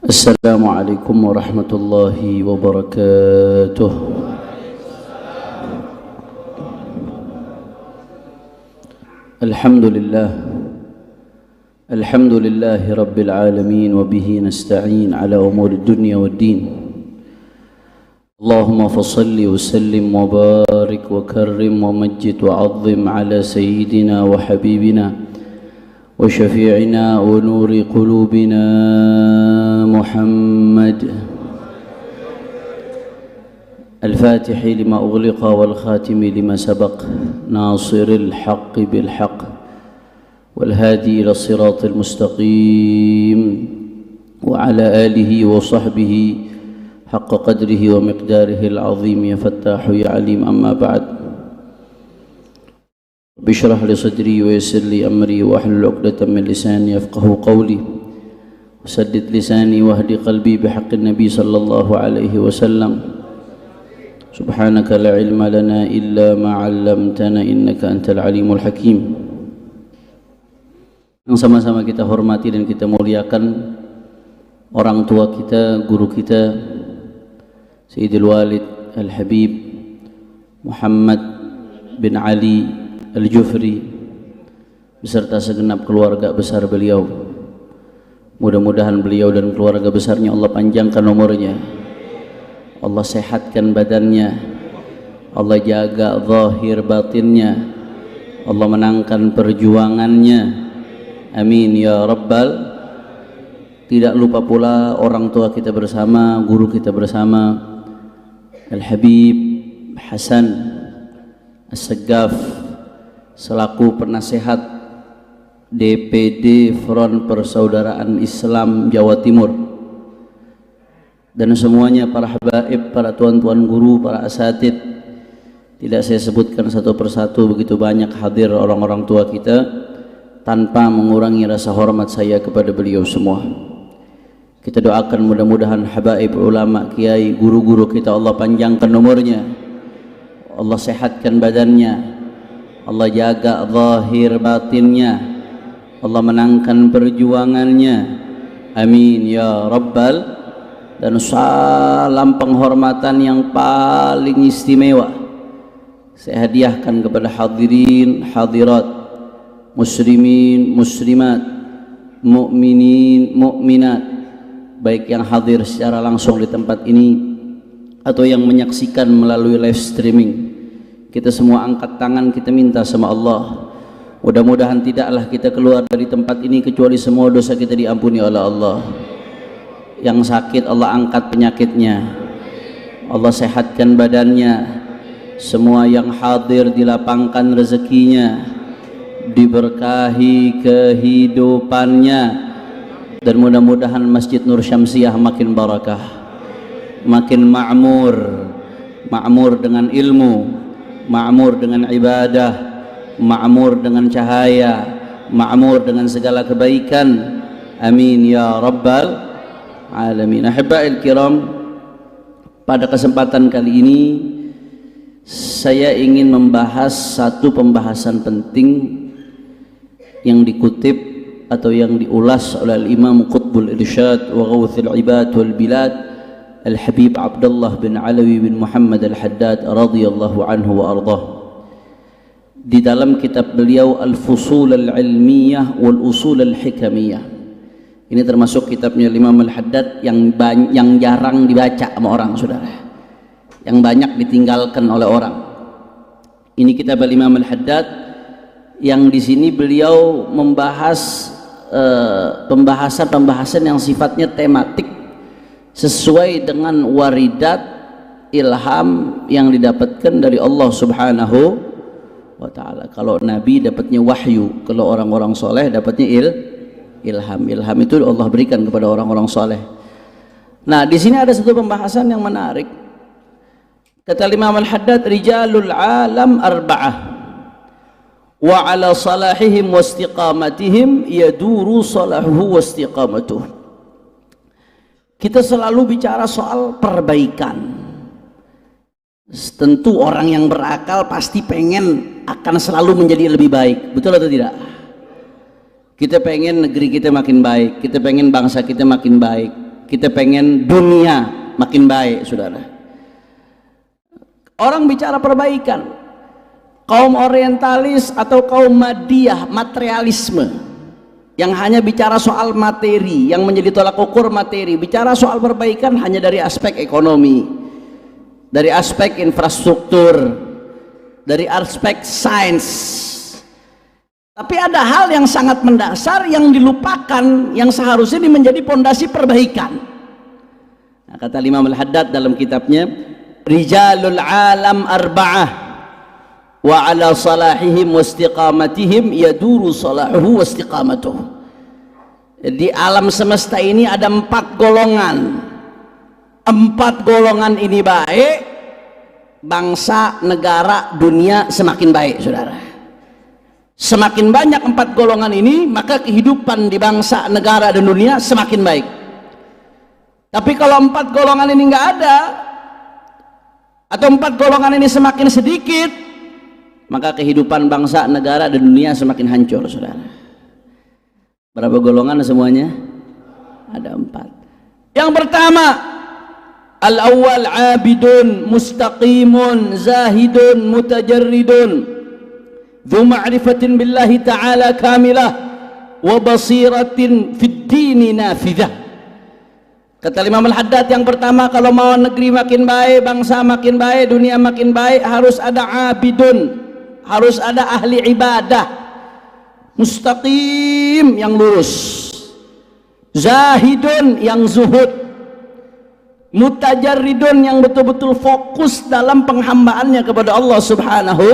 السلام عليكم ورحمة الله وبركاته. الحمد لله رب العالمين وبه نستعين على أمور الدنيا والدين. اللهم فصل وسلم وبارك وكرم ومجد وعظم على سيدنا وحبيبنا وشفيعنا ونور قلوبنا محمد الفاتح لما أغلق والخاتم لما سبق ناصر الحق بالحق والهادي إلى الصراط المستقيم وعلى آله وصحبه حق قدره ومقداره العظيم. يا فتاح يا عليم. أما بعد، بشرح لي صدري ويسر لي أمري واحلل عقدة من لساني يفقه قولي وسدد لساني واهدي قلبي بحق النبي صلى الله عليه وسلم. سبحانك لا علم لنا إلا ما علمتنا إنك أنت العليم الحكيم. Yang sama-sama kita hormati dan kita muliakan orang tua kita, guru kita, Sayyidul Walid Al-Habib Muhammad bin Ali Al-Jufri beserta segenap keluarga besar beliau. Mudah-mudahan beliau dan keluarga besarnya Allah panjangkan umurnya, Allah sehatkan badannya, Allah jaga zahir batinnya, Allah menangkan perjuangannya. Amin ya rabbal. Tidak lupa pula orang tua kita bersama, guru kita bersama, Al-Habib Hasan As-Saggaf selaku penasehat DPD Front Persaudaraan Islam Jawa Timur, dan semuanya para habaib, para tuan-tuan guru, para asatid. Tidak saya sebutkan satu persatu, begitu banyak hadir orang-orang tua kita, tanpa mengurangi rasa hormat saya kepada beliau semua. Kita doakan mudah-mudahan habaib, ulama, kiai, guru-guru kita Allah panjangkan umurnya, Allah sehatkan badannya, Allah jaga zahir batinnya, Allah menangkan perjuangannya. Amin ya rabbal. Dan salam penghormatan yang paling istimewa saya hadiahkan kepada hadirin hadirat, muslimin muslimat, mukminin mukminat, baik yang hadir secara langsung di tempat ini atau yang menyaksikan melalui live streaming. Kita semua angkat tangan, kita minta sama Allah, mudah-mudahan tidaklah kita keluar dari tempat ini kecuali semua dosa kita diampuni oleh Allah. Yang sakit Allah angkat penyakitnya, Allah sehatkan badannya. Semua yang hadir dilapangkan rezekinya, diberkahi kehidupannya, dan mudah-mudahan Masjid Nur Syamsiah makin barakah, makin makmur dengan ilmu, makmur dengan ibadah, makmur dengan cahaya, makmur dengan segala kebaikan. Amin ya rabbal alamin. Ahibba'il kiram, pada kesempatan kali ini saya ingin membahas satu pembahasan penting yang dikutip atau yang diulas oleh Imam Qutbul Irsyad wa Ghawthul Ibad wal Bilad Al-Habib Abdullah bin Alawi bin Muhammad Al-Haddad radhiyallahu anhu wa ardah. Di dalam kitab beliau Al-Fusul Al-Ilmiyah wal Usul Al-Hikamiyah. Ini termasuk kitabnya Imam Al-Haddad yang jarang dibaca sama orang, saudara, yang banyak ditinggalkan oleh orang. Ini kitab Imam Al-Haddad yang di sini beliau membahas pembahasan yang sifatnya tematik sesuai dengan waridat ilham yang didapatkan dari Allah Subhanahu wa taala. Kalau nabi dapatnya wahyu, kalau orang-orang soleh dapatnya ilham. Ilham itu Allah berikan kepada orang-orang soleh. Nah, di sini ada satu pembahasan yang menarik. Kata Imam Al-Haddad, rijalul alam arba'ah wa ala salahihim wa istiqamatihim yaduru salahuhu wa istiqamatuh. Kita selalu bicara soal perbaikan. Tentu orang yang berakal pasti pengen akan selalu menjadi lebih baik, betul atau tidak? Kita pengen negeri kita makin baik, kita pengen bangsa kita makin baik, Kita pengen dunia makin baik, saudara. Orang bicara perbaikan, kaum orientalis atau kaum madiyah, materialisme, yang hanya bicara soal materi, yang menjadi tolak ukur materi, bicara soal perbaikan hanya dari aspek ekonomi, dari aspek infrastruktur, dari aspek sains. Tapi ada hal yang sangat mendasar yang dilupakan, yang seharusnya menjadi pondasi perbaikan. Nah, kata Imam Al-Haddad dalam kitabnya, rijalul alam arba'ah wa ala salahihim wa istiqamatihim yaduru salahuhu wa istiqamatuhu. Di alam semesta ini ada 4 golongan. 4 golongan ini baik, bangsa, negara, dunia semakin baik, saudara. Semakin banyak 4 golongan ini, maka kehidupan di bangsa, negara, dan dunia semakin baik. Tapi kalau 4 golongan ini nggak ada, atau 4 golongan ini semakin sedikit, maka kehidupan bangsa, negara, dan dunia semakin hancur, saudara. Berapa golongan semuanya? Ada 4. Yang pertama, al-awwal abidun mustaqimun zahidun mutajarridun dhu ma'rifatin billahi ta'ala kamilah wa basiratin fid dini nafidah. Kata Imam Al-Haddad, yang pertama, kalau mau negeri makin baik, bangsa makin baik, dunia makin baik, harus ada abidun, harus ada ahli ibadah, mustaqim yang lurus, zahidun yang zuhud, mutajarridun yang betul-betul fokus dalam penghambaannya kepada Allah Subhanahu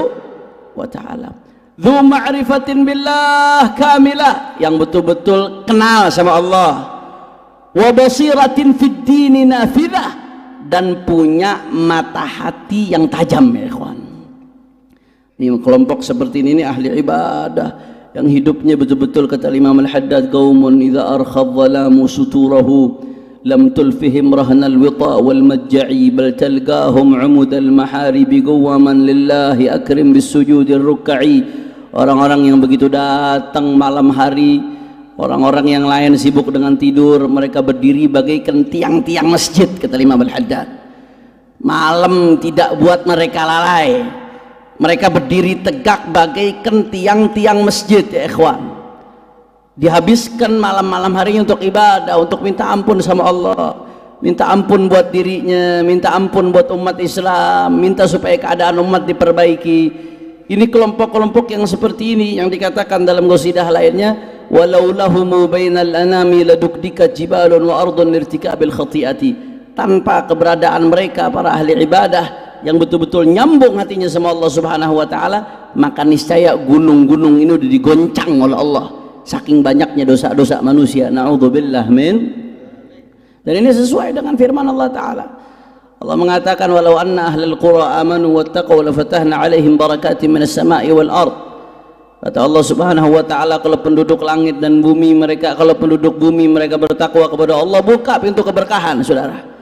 wa ta'ala, dzu ma'rifatin billah kamilah, yang betul-betul kenal sama Allah, wa basiratin fid dini nafidah, dan punya mata hati yang tajam, ya ikhwan. Ini kelompok seperti ini ahli ibadah yang hidupnya betul-betul, kata Imam Al-Haddad, qaumun idza arkhadh dhalamu suturahu lam tulfihim rahnal wita wal majja'i bal talqahum umudal maharibi qawaman lillahi akrim bisujudir ruk'i. Orang-orang yang begitu datang malam hari, orang-orang yang lain sibuk dengan tidur, mereka berdiri bagaikan tiang-tiang masjid, kata Imam Al-Haddad. Malam tidak buat mereka lalai, mereka berdiri tegak bagaikan tiang-tiang masjid, ya ikhwan. Dihabiskan malam-malam harinya untuk ibadah, untuk minta ampun sama Allah, minta ampun buat dirinya, minta ampun buat umat Islam, minta supaya keadaan umat diperbaiki. Ini kelompok-kelompok yang seperti ini yang dikatakan dalam qasidah lainnya, walau lahumu bainal anami ladukdika jibalun wa ardun lirtikabil khati'ati. Tanpa keberadaan mereka para ahli ibadah yang betul-betul nyambung hatinya sama Allah Subhanahu wa ta'ala, maka niscaya gunung-gunung ini udah digoncang oleh Allah saking banyaknya dosa-dosa manusia. Na'udzubillah min. Dan ini sesuai dengan firman Allah Ta'ala. Allah mengatakan, walau anna ahlal qura amanu wattaqaw lafatahna alaihim barakatin minas sama'i wal ard. Kata Allah Subhanahu wa ta'ala, kalau penduduk langit dan bumi mereka, kalau penduduk bumi mereka bertakwa kepada Allah, buka pintu keberkahan, saudara.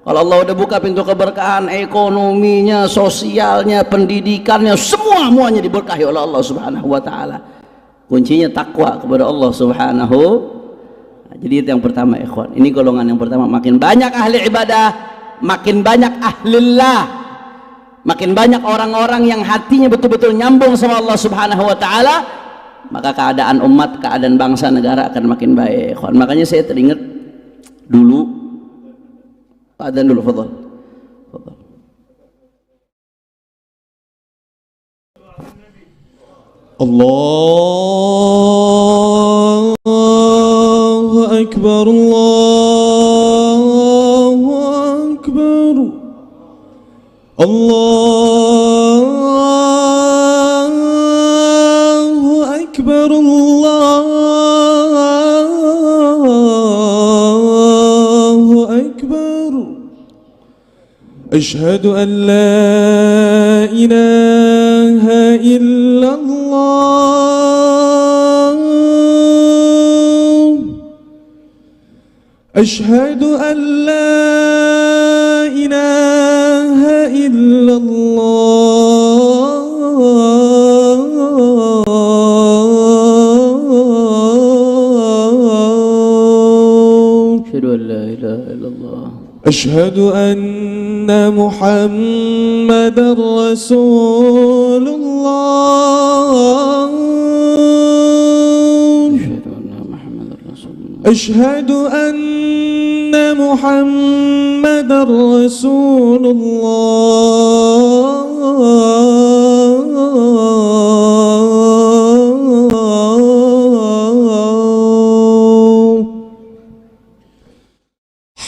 Kalau Allah udah buka pintu keberkahan, ekonominya, sosialnya, pendidikannya, semuanya diberkahi oleh Allah Subhanahu wa ta'ala. Kuncinya takwa kepada Allah Subhanahu. Nah, jadi itu yang pertama, ikhwan. Ini golongan yang pertama. Makin banyak ahli ibadah, makin banyak ahlillah, makin banyak orang-orang yang hatinya betul-betul nyambung sama Allah Subhanahu wa ta'ala, maka keadaan umat, keadaan bangsa, negara akan makin baik, ikhwan. Makanya saya teringat dulu, adzan dulu, fadhal. Allahu Akbar, Allahu Akbar, Allahu Akbar, Allahu Akbar. Ashhadu an la ilaha illallah. أشهد أن لا إله إلا الله. أشهد أن لا إله illallah. Asyhadu anna Muhammadar Rasulullah. Asyhadu anna Muhammadar Rasulullah.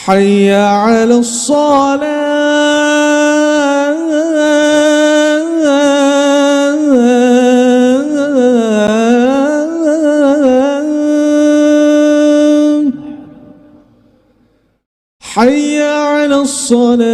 Hayya 'alas salat. Hayya 'alas salat.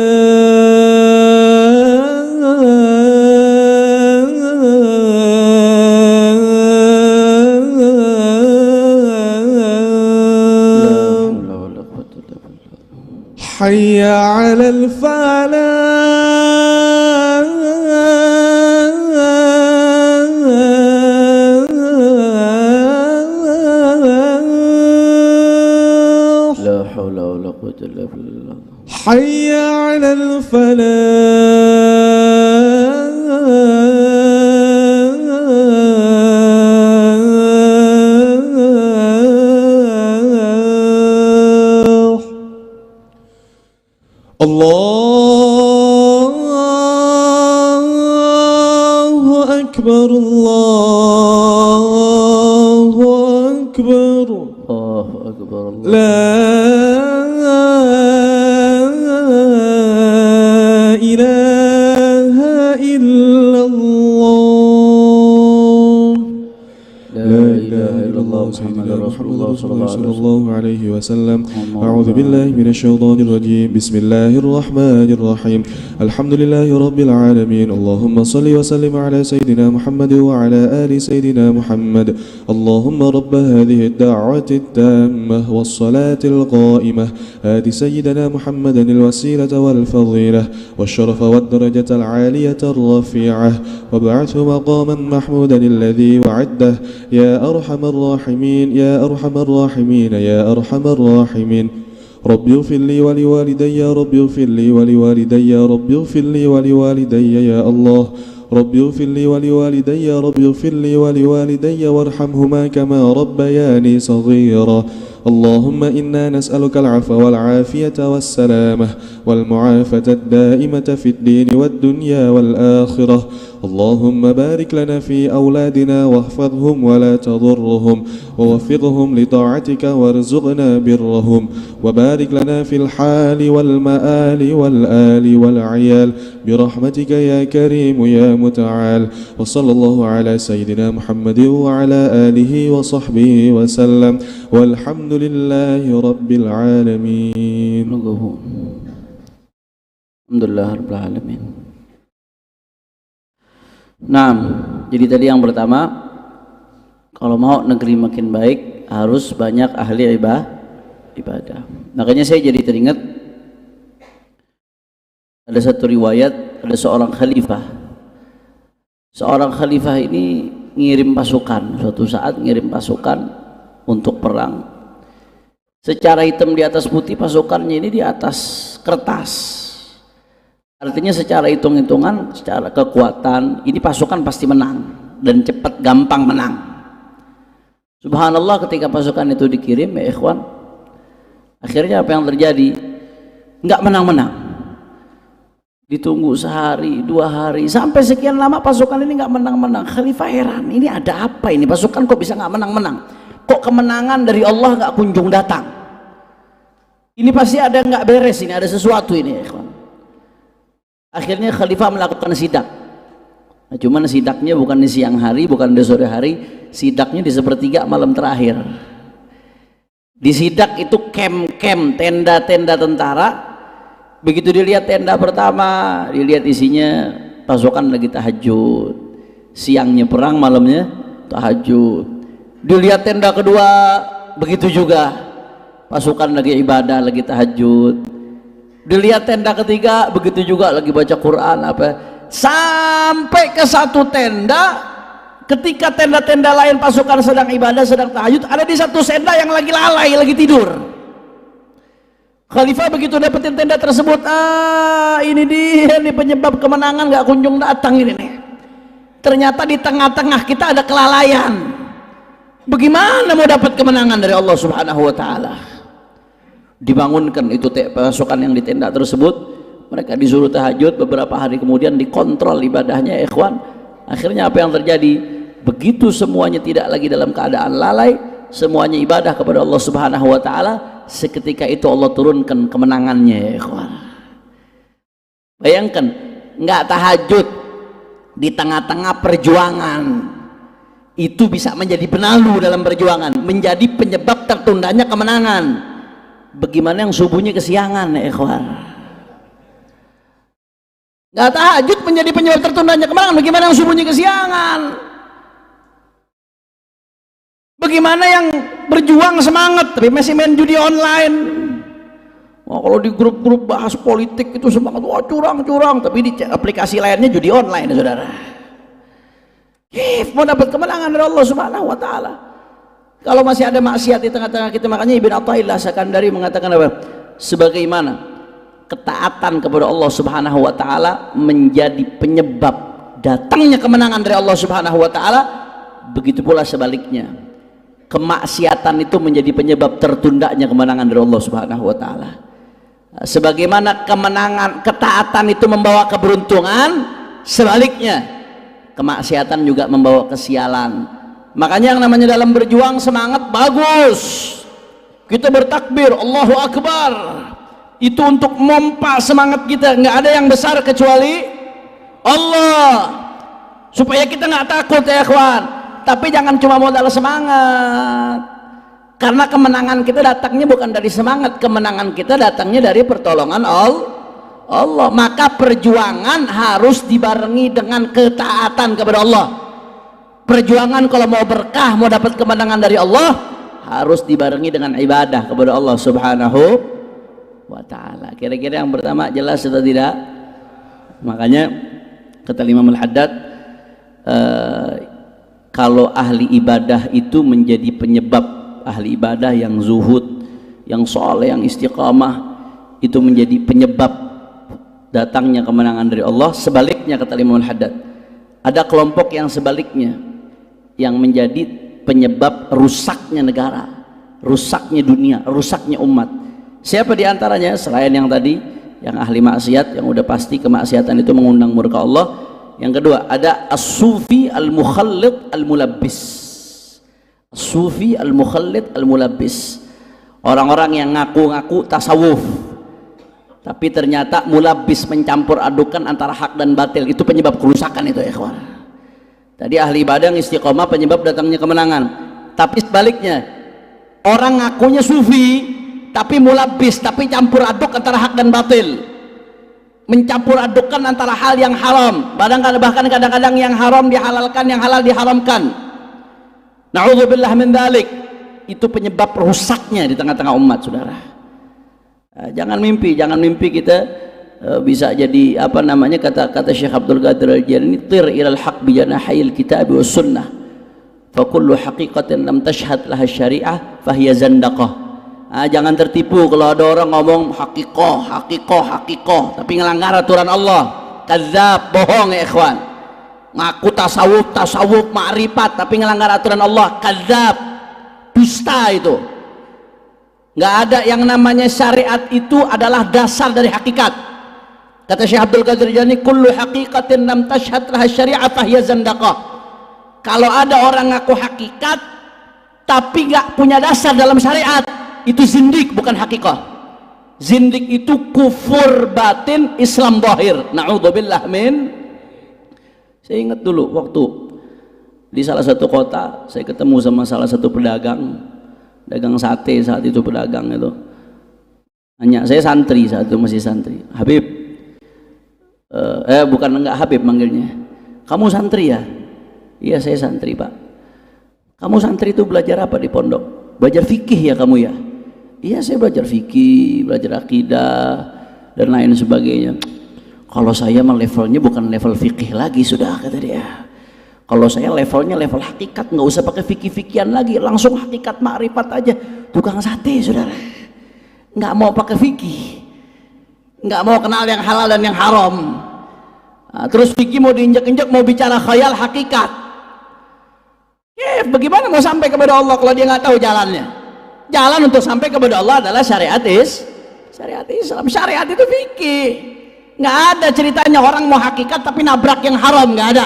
Hayya 'alal falah. La haula wala quwwata illa billah. Hayya 'alal falah. Allahu akbar, Allahu akbar. Allahu akbar. La ilaha illallah. La ilaha illallah Muhammadur Rasulullah sallallahu alaihi wasallam. A'udzu billahi minasy syaithanir rajim. Bismillahirrahmanirrahim. Alhamdulillahi rabbil alamin. Allahumma shalli wa sallim ala sayyidina Muhammad wa ala ali sayyidina Muhammad. Allahumma rabb hadhihi ad-da'wati at-tammah was-salati al-qa'imah. Hadi sayyidina Muhammadan al-wasilata wal-fadilah wash-sharafa wad-darajata al-'aliyata ar-rafi'ah wab'athhu maqaman mahmudan alladhi wa'addah ya arhamar rahimin ya arhamar rahimin ya arhamar rahimin. رب اغفر لي ولوالدي رب اغفر لي ولوالدي رب اغفر لي ولوالدي يا الله رب اغفر لي ولوالدي رب اغفر لي ولوالدي وارحمهما كما ربياني صغيرا. اللهم إنا نسألك العفو والعافية والسلامة والمعافاة الدائمة في الدين والدنيا والآخرة. اللهم بارك لنا في أولادنا واحفظهم ولا تضرهم ووفقهم لطاعتك وارزقنا برهم وبارك لنا في الحال والمآل والآل والعيال برحمتك يا كريم يا متعال. وصلى الله على سيدنا محمد وعلى آله وصحبه وسلم والحمد لله رب العالمين. Alhamdulillah rabbil alamin. Nah, jadi tadi yang pertama, kalau mau negeri makin baik harus banyak ahli ibadah. Makanya saya jadi teringat ada satu riwayat, ada seorang khalifah. Seorang khalifah ini ngirim pasukan, suatu saat ngirim pasukan untuk perang. Secara hitam di atas putih pasukannya ini di atas kertas. Artinya secara hitung-hitungan, secara kekuatan ini pasukan pasti menang dan cepat gampang menang. Subhanallah, ketika pasukan itu dikirim ya ikhwan, akhirnya apa yang terjadi? Enggak menang-menang. Ditunggu sehari, 2 hari, sampai sekian lama pasukan ini enggak menang-menang. Khalifah heran, ini ada apa ini? Pasukan kok bisa enggak menang-menang? Kok kemenangan dari Allah enggak kunjung datang? Ini pasti ada enggak beres ini, ada sesuatu ini ikhwan. Akhirnya khalifah melakukan sidak. Nah, cuman sidaknya bukan di siang hari, bukan di sore hari, sidaknya di sepertiga malam terakhir. Di sidak itu kem-kem, tenda-tenda tentara. Begitu dilihat tenda pertama, dilihat isinya pasukan lagi tahajud. Siangnya perang, malamnya tahajud. Dilihat tenda kedua, begitu juga. Pasukan lagi ibadah, lagi tahajud. Dilihat tenda ketiga, begitu juga lagi baca Quran apa. Sampai ke satu tenda, ketika tenda-tenda lain pasukan sedang ibadah, sedang tahajud, ada di satu tenda yang lagi lalai, lagi tidur. Khalifah begitu dapetin tenda tersebut, ini dia nih penyebab kemenangan, nggak kunjung datang ini nih. Ternyata di tengah-tengah kita ada kelalaian. Bagaimana mau dapat kemenangan dari Allah Subhanahu wa taala? Dibangunkan itu pasukan yang di tenda tersebut, mereka disuruh tahajud, beberapa hari kemudian dikontrol ibadahnya, ikhwan. Akhirnya apa yang terjadi? Begitu semuanya tidak lagi dalam keadaan lalai, semuanya ibadah kepada Allah Subhanahu wa taala, seketika itu Allah turunkan kemenangannya, ikhwan. Bayangkan, nggak tahajud di tengah-tengah perjuangan, itu bisa menjadi penalu dalam perjuangan, menjadi penyebab tertundanya kemenangan. Bagaimana yang subuhnya kesiangan, ya ikhwan? Nggak tahajud menjadi penyebab tertundanya kemenangan. Bagaimana yang subuhnya kesiangan? Bagaimana yang berjuang semangat tapi masih main judi online? Wah, kalau di grup-grup bahas politik itu semangat, wah curang, tapi di aplikasi lainnya judi online, ya, saudara. Mau dapat kemenangan dari Allah Subhanahu wa taala. Kalau masih ada maksiat di tengah-tengah kita, makanya Ibn Athaillah Sakandari mengatakan apa? Sebagaimana ketaatan kepada Allah Subhanahu wa taala menjadi penyebab datangnya kemenangan dari Allah Subhanahu wa taala, begitu pula sebaliknya. Kemaksiatan itu menjadi penyebab tertundanya kemenangan dari Allah Subhanahu wa taala. Sebagaimana kemenangan, ketaatan itu membawa keberuntungan, sebaliknya kemaksiatan juga membawa kesialan. Makanya yang namanya dalam berjuang semangat bagus, kita bertakbir Allahu Akbar, itu untuk memompa semangat kita. Nggak ada yang besar kecuali Allah, supaya kita nggak takut, ya ikhwan. Tapi jangan cuma modal semangat, karena kemenangan kita datangnya bukan dari semangat, kemenangan kita datangnya dari pertolongan Allah. Maka perjuangan harus dibarengi dengan ketaatan kepada Allah. Perjuangan kalau mau berkah, mau dapat kemenangan dari Allah, harus dibarengi dengan ibadah kepada Allah Subhanahu wa ta'ala. Kira-kira yang pertama jelas atau tidak? Makanya kata Imam Al-Haddad, kalau ahli ibadah itu menjadi penyebab, ahli ibadah yang zuhud, yang soleh, yang istiqamah, itu menjadi penyebab datangnya kemenangan dari Allah. Sebaliknya kata Imam Al-Haddad, ada kelompok yang sebaliknya, yang menjadi penyebab rusaknya negara, rusaknya dunia, rusaknya umat. Siapa diantaranya selain yang tadi, yang ahli maksiat, yang udah pasti kemaksiatan itu mengundang murka Allah. Yang kedua, ada as-sufi al-mukhallid al-mulabbis. As-sufi al-mukhallid al-mulabbis, orang-orang yang ngaku-ngaku tasawuf tapi ternyata mulabbis, mencampur adukan antara hak dan batil. Itu penyebab kerusakan itu, ya ikhwan. Tadi ahli ibadah yang istiqomah penyebab datangnya kemenangan. Tapi sebaliknya, orang ngakunya sufi tapi mulabbis, tapi campur aduk antara hak dan batil, mencampur adukkan antara hal yang haram, bahkan kadang-kadang yang haram dihalalkan, yang halal diharamkan. Na'udzubillah min dzalik. Itu penyebab rusaknya di tengah-tengah umat, saudara. Jangan mimpi kita bisa jadi apa namanya, kata Syekh Abdul Qadir Al-Jilani, tir ilal haq bi janahil kitab was sunnah fa kullu haqiqatin lam tashhad laha syariah fa hiya zandaqah. Jangan tertipu kalau ada orang ngomong hakikoh tapi ngelanggar aturan Allah, kadzab, bohong, ya ikhwan. Ngaku tasawuf ma'rifat tapi ngelanggar aturan Allah, kadzab, dusta. Itu nggak ada yang namanya syariat, itu adalah dasar dari hakikat. Kata Syekh Abdul Qadir Jani, kullu haqiqatin lam tashhad laha syari'ah fahiya zandaqah. Kalau ada orang ngaku hakikat tapi nggak punya dasar dalam syariat, itu zindik, bukan hakikah. Zindik itu kufur batin, Islam zahir. Na'udzubillah min. Saya ingat dulu waktu di salah satu kota, saya ketemu sama salah satu pedagang sate. Saat itu pedagang itu nanya, saya santri saat itu, masih santri. Habib, bukan, enggak Habib manggilnya, kamu santri ya? Iya saya santri Pak. Kamu santri itu belajar apa di pondok? Belajar fikih ya kamu ya? Iya saya belajar fikih, belajar akidah dan lain sebagainya. Kalau saya mah levelnya bukan level fikih lagi sudah, kata dia. Kalau saya levelnya level hakikat, nggak usah pakai fikih-fikihan lagi, langsung hakikat ma'rifat aja. Tukang sate, saudara. nggak mau pakai fikih, nggak mau kenal yang halal dan yang haram. Nah, terus fikih mau diinjak-injak, mau bicara khayal hakikat. Bagaimana mau sampai kepada Allah kalau dia nggak tahu jalannya? Jalan untuk sampai kepada Allah adalah syariat Islam. Syariat itu fikih. Nggak ada ceritanya orang mau hakikat tapi nabrak yang haram, nggak ada.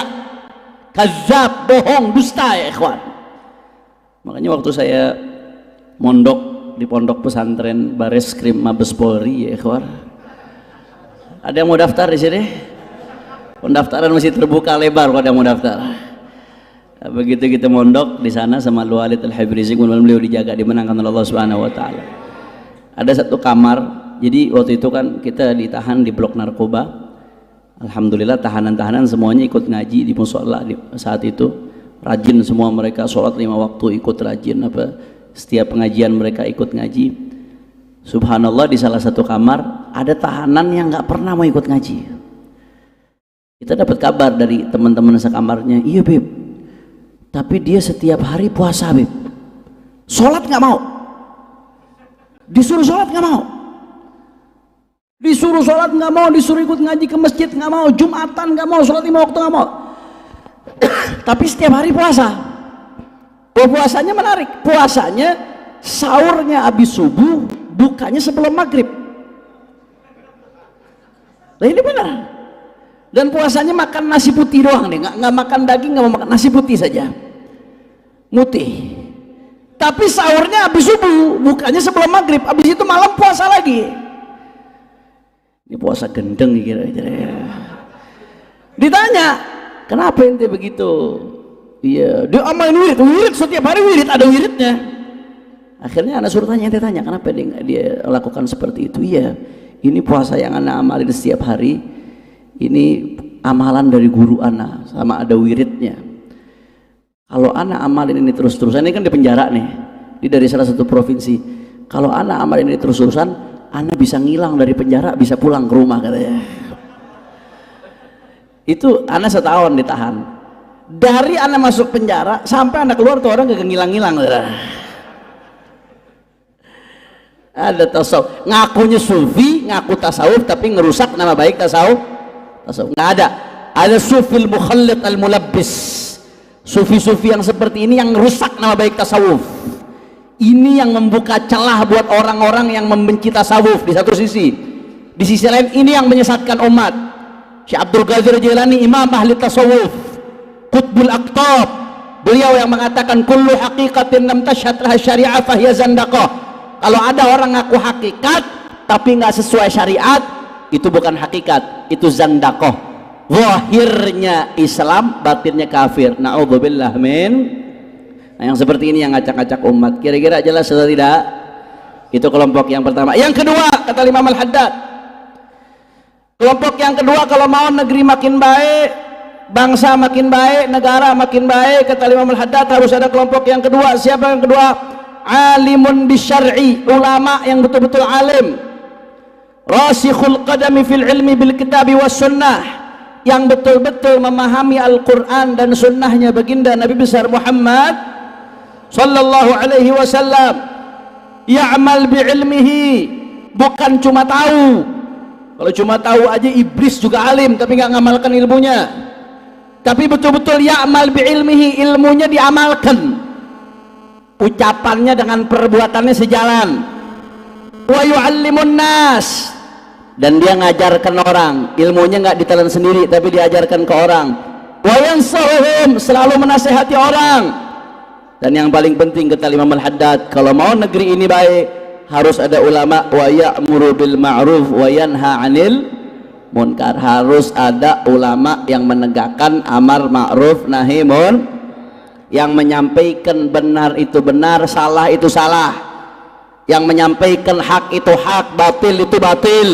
Kazab, bohong, dusta ya ikhwan. Makanya waktu saya mondok di pondok pesantren Bareskrim Mabes Polri ya ikhwan, ada yang mau daftar di sini? Pendaftaran masih terbuka lebar kalau ada yang mau daftar. Begitu kita mondok di sana sama Lu Walid Al-Hibrizi, kemudian beliau dijaga, dimenangkan oleh Allah Subhanahu wa taala. Ada satu kamar, jadi waktu itu kan kita ditahan di blok narkoba. Alhamdulillah tahanan-tahanan semuanya ikut ngaji di mushola saat itu. Rajin semua mereka, sholat 5 waktu ikut rajin, setiap pengajian mereka ikut ngaji. Subhanallah, di salah satu kamar ada tahanan yang nggak pernah mau ikut ngaji. Kita dapat kabar dari teman-teman sekamarnya, iya Beb, tapi dia setiap hari puasa Beb, sholat nggak mau, disuruh sholat nggak mau, disuruh sholat nggak mau, disuruh ikut ngaji ke masjid nggak mau, Jumatan nggak mau, sholat 5 waktu nggak mau. Tapi setiap hari puasa. Puasanya menarik, puasanya sahurnya habis subuh, bukanya sebelum maghrib. Nah ini benar. Dan puasanya makan nasi putih doang nih, nggak makan daging, nggak mau makan nasi putih saja, mutih. Tapi sahurnya habis subuh, bukanya sebelum maghrib, habis itu malam puasa lagi. Ini puasa gendeng kira-kira. Ditanya, kenapa ente begitu? Iya, dia amalin wirid setiap hari, wirid, ada wiridnya. Akhirnya anak suruh tanya, ente tanya kenapa dia lakukan seperti itu? Iya, ini puasa yang anak amalin setiap hari, ini amalan dari guru anak, sama ada wiridnya. Kalau anak amalin ini terus-terusan, ini kan di penjara nih, ini dari salah satu provinsi. Kalau anak amalin ini terus-terusan, anak bisa ngilang dari penjara, bisa pulang ke rumah katanya. Itu anak setahun ditahan. Dari anak masuk penjara sampai anak keluar tuh orang gak ngilang-ngilang. Ada tasawuf, ngakunya sufi, ngaku tasawuf, tapi ngerusak nama baik tasawuf. Nggak ada. Ada sufil mukhallit al-mulabbis, sufi-sufi yang seperti ini yang merusak nama baik tasawuf. Ini yang membuka celah buat orang-orang yang membenci tasawuf di satu sisi. Di sisi lain ini yang menyesatkan umat. Syekh Abdul Qadir Jilani, imam ahli tasawuf, qutbul aqtab, beliau yang mengatakan kullu haqiqatin lam tashhad laha syari'ah fahiya zandaqah. Kalau ada orang ngaku hakikat tapi nggak sesuai syariat, itu bukan hakikat, itu zandaqah. Zahirnya Islam, batinnya kafir. Na'udzubillah min. Nah, yang seperti ini yang ngacak-ngacak umat. Kira-kira jelas atau tidak? Itu kelompok yang pertama. Yang kedua, kata Imam Al-Haddad, kelompok yang kedua, kalau mau negeri makin baik, bangsa makin baik, negara makin baik, kata Imam Al-Haddad, harus ada kelompok yang kedua. Siapa yang kedua? Alimun bisyar'i, ulama yang betul-betul alim, rasikhul qadami fil ilmi bil kitabi was sunnah, yang betul-betul memahami Al-Quran dan sunnahnya baginda Nabi besar Muhammad sallallahu alaihi wasallam. Ya'mal bi ilmihi, bukan cuma tahu. Kalau cuma tahu aja iblis juga alim tapi nggak ngamalkan ilmunya. Tapi betul-betul ya'mal bi ilmihi, ilmunya diamalkan, ucapannya dengan perbuatannya sejalan. Wa yu'allimun nas, dan dia ngajarkan orang, ilmunya nggak ditelan sendiri tapi diajarkan ke orang. Wa yansahuhum, selalu menasehati orang. Dan yang paling penting kata Imam Al-Haddad, kalau mau negeri ini baik harus ada ulama. Wa ya'muru bil ma'ruf wa yanha 'anil munkar, harus ada ulama yang menegakkan amar ma'ruf nahi munkar, yang menyampaikan benar itu benar, salah itu salah, yang menyampaikan hak itu hak, batil itu batil,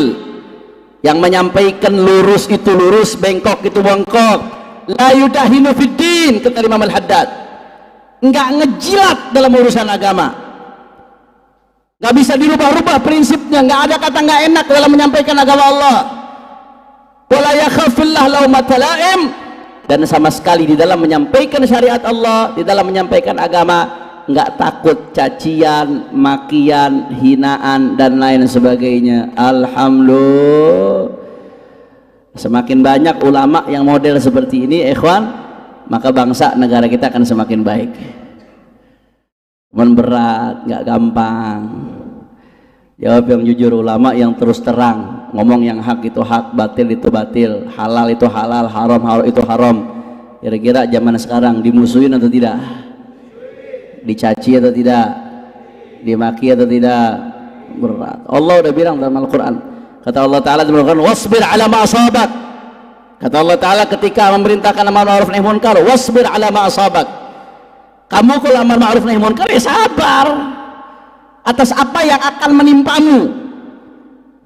yang menyampaikan lurus itu lurus, bengkok itu bengkok. La yudahinu fid din, kata Imam Al-Haddad, enggak ngejilat dalam urusan agama, enggak bisa dirubah-rubah prinsipnya, enggak ada kata enggak enak dalam menyampaikan agama Allah. Wala yakhafillah laumata laim, dan sama sekali di dalam menyampaikan syariat Allah, di dalam menyampaikan agama, nggak takut cacian, makian, hinaan dan lain sebagainya. Alhamdulillah, semakin banyak ulama yang model seperti ini, ikhwan, maka bangsa negara kita akan semakin baik. Cuman berat, nggak gampang. Jawab yang jujur, ulama yang terus terang, ngomong yang hak itu hak, batil itu batil, halal itu halal, haram itu haram. Kira-kira zaman sekarang dimusuhin atau tidak? Dicaci atau tidak? Dimaki atau tidak? Berat. Allah udah bilang dalam Al-Quran, kata Allah Ta'ala dalam Al-Quran, wasbir ala ma asabak. Kata Allah Ta'ala ketika memerintahkan amar ma'ruf nahi munkar, wasbir ala ma asabak. Kamu kalau amar ma'ruf nahi munkar, ya sabar atas apa yang akan menimpamu.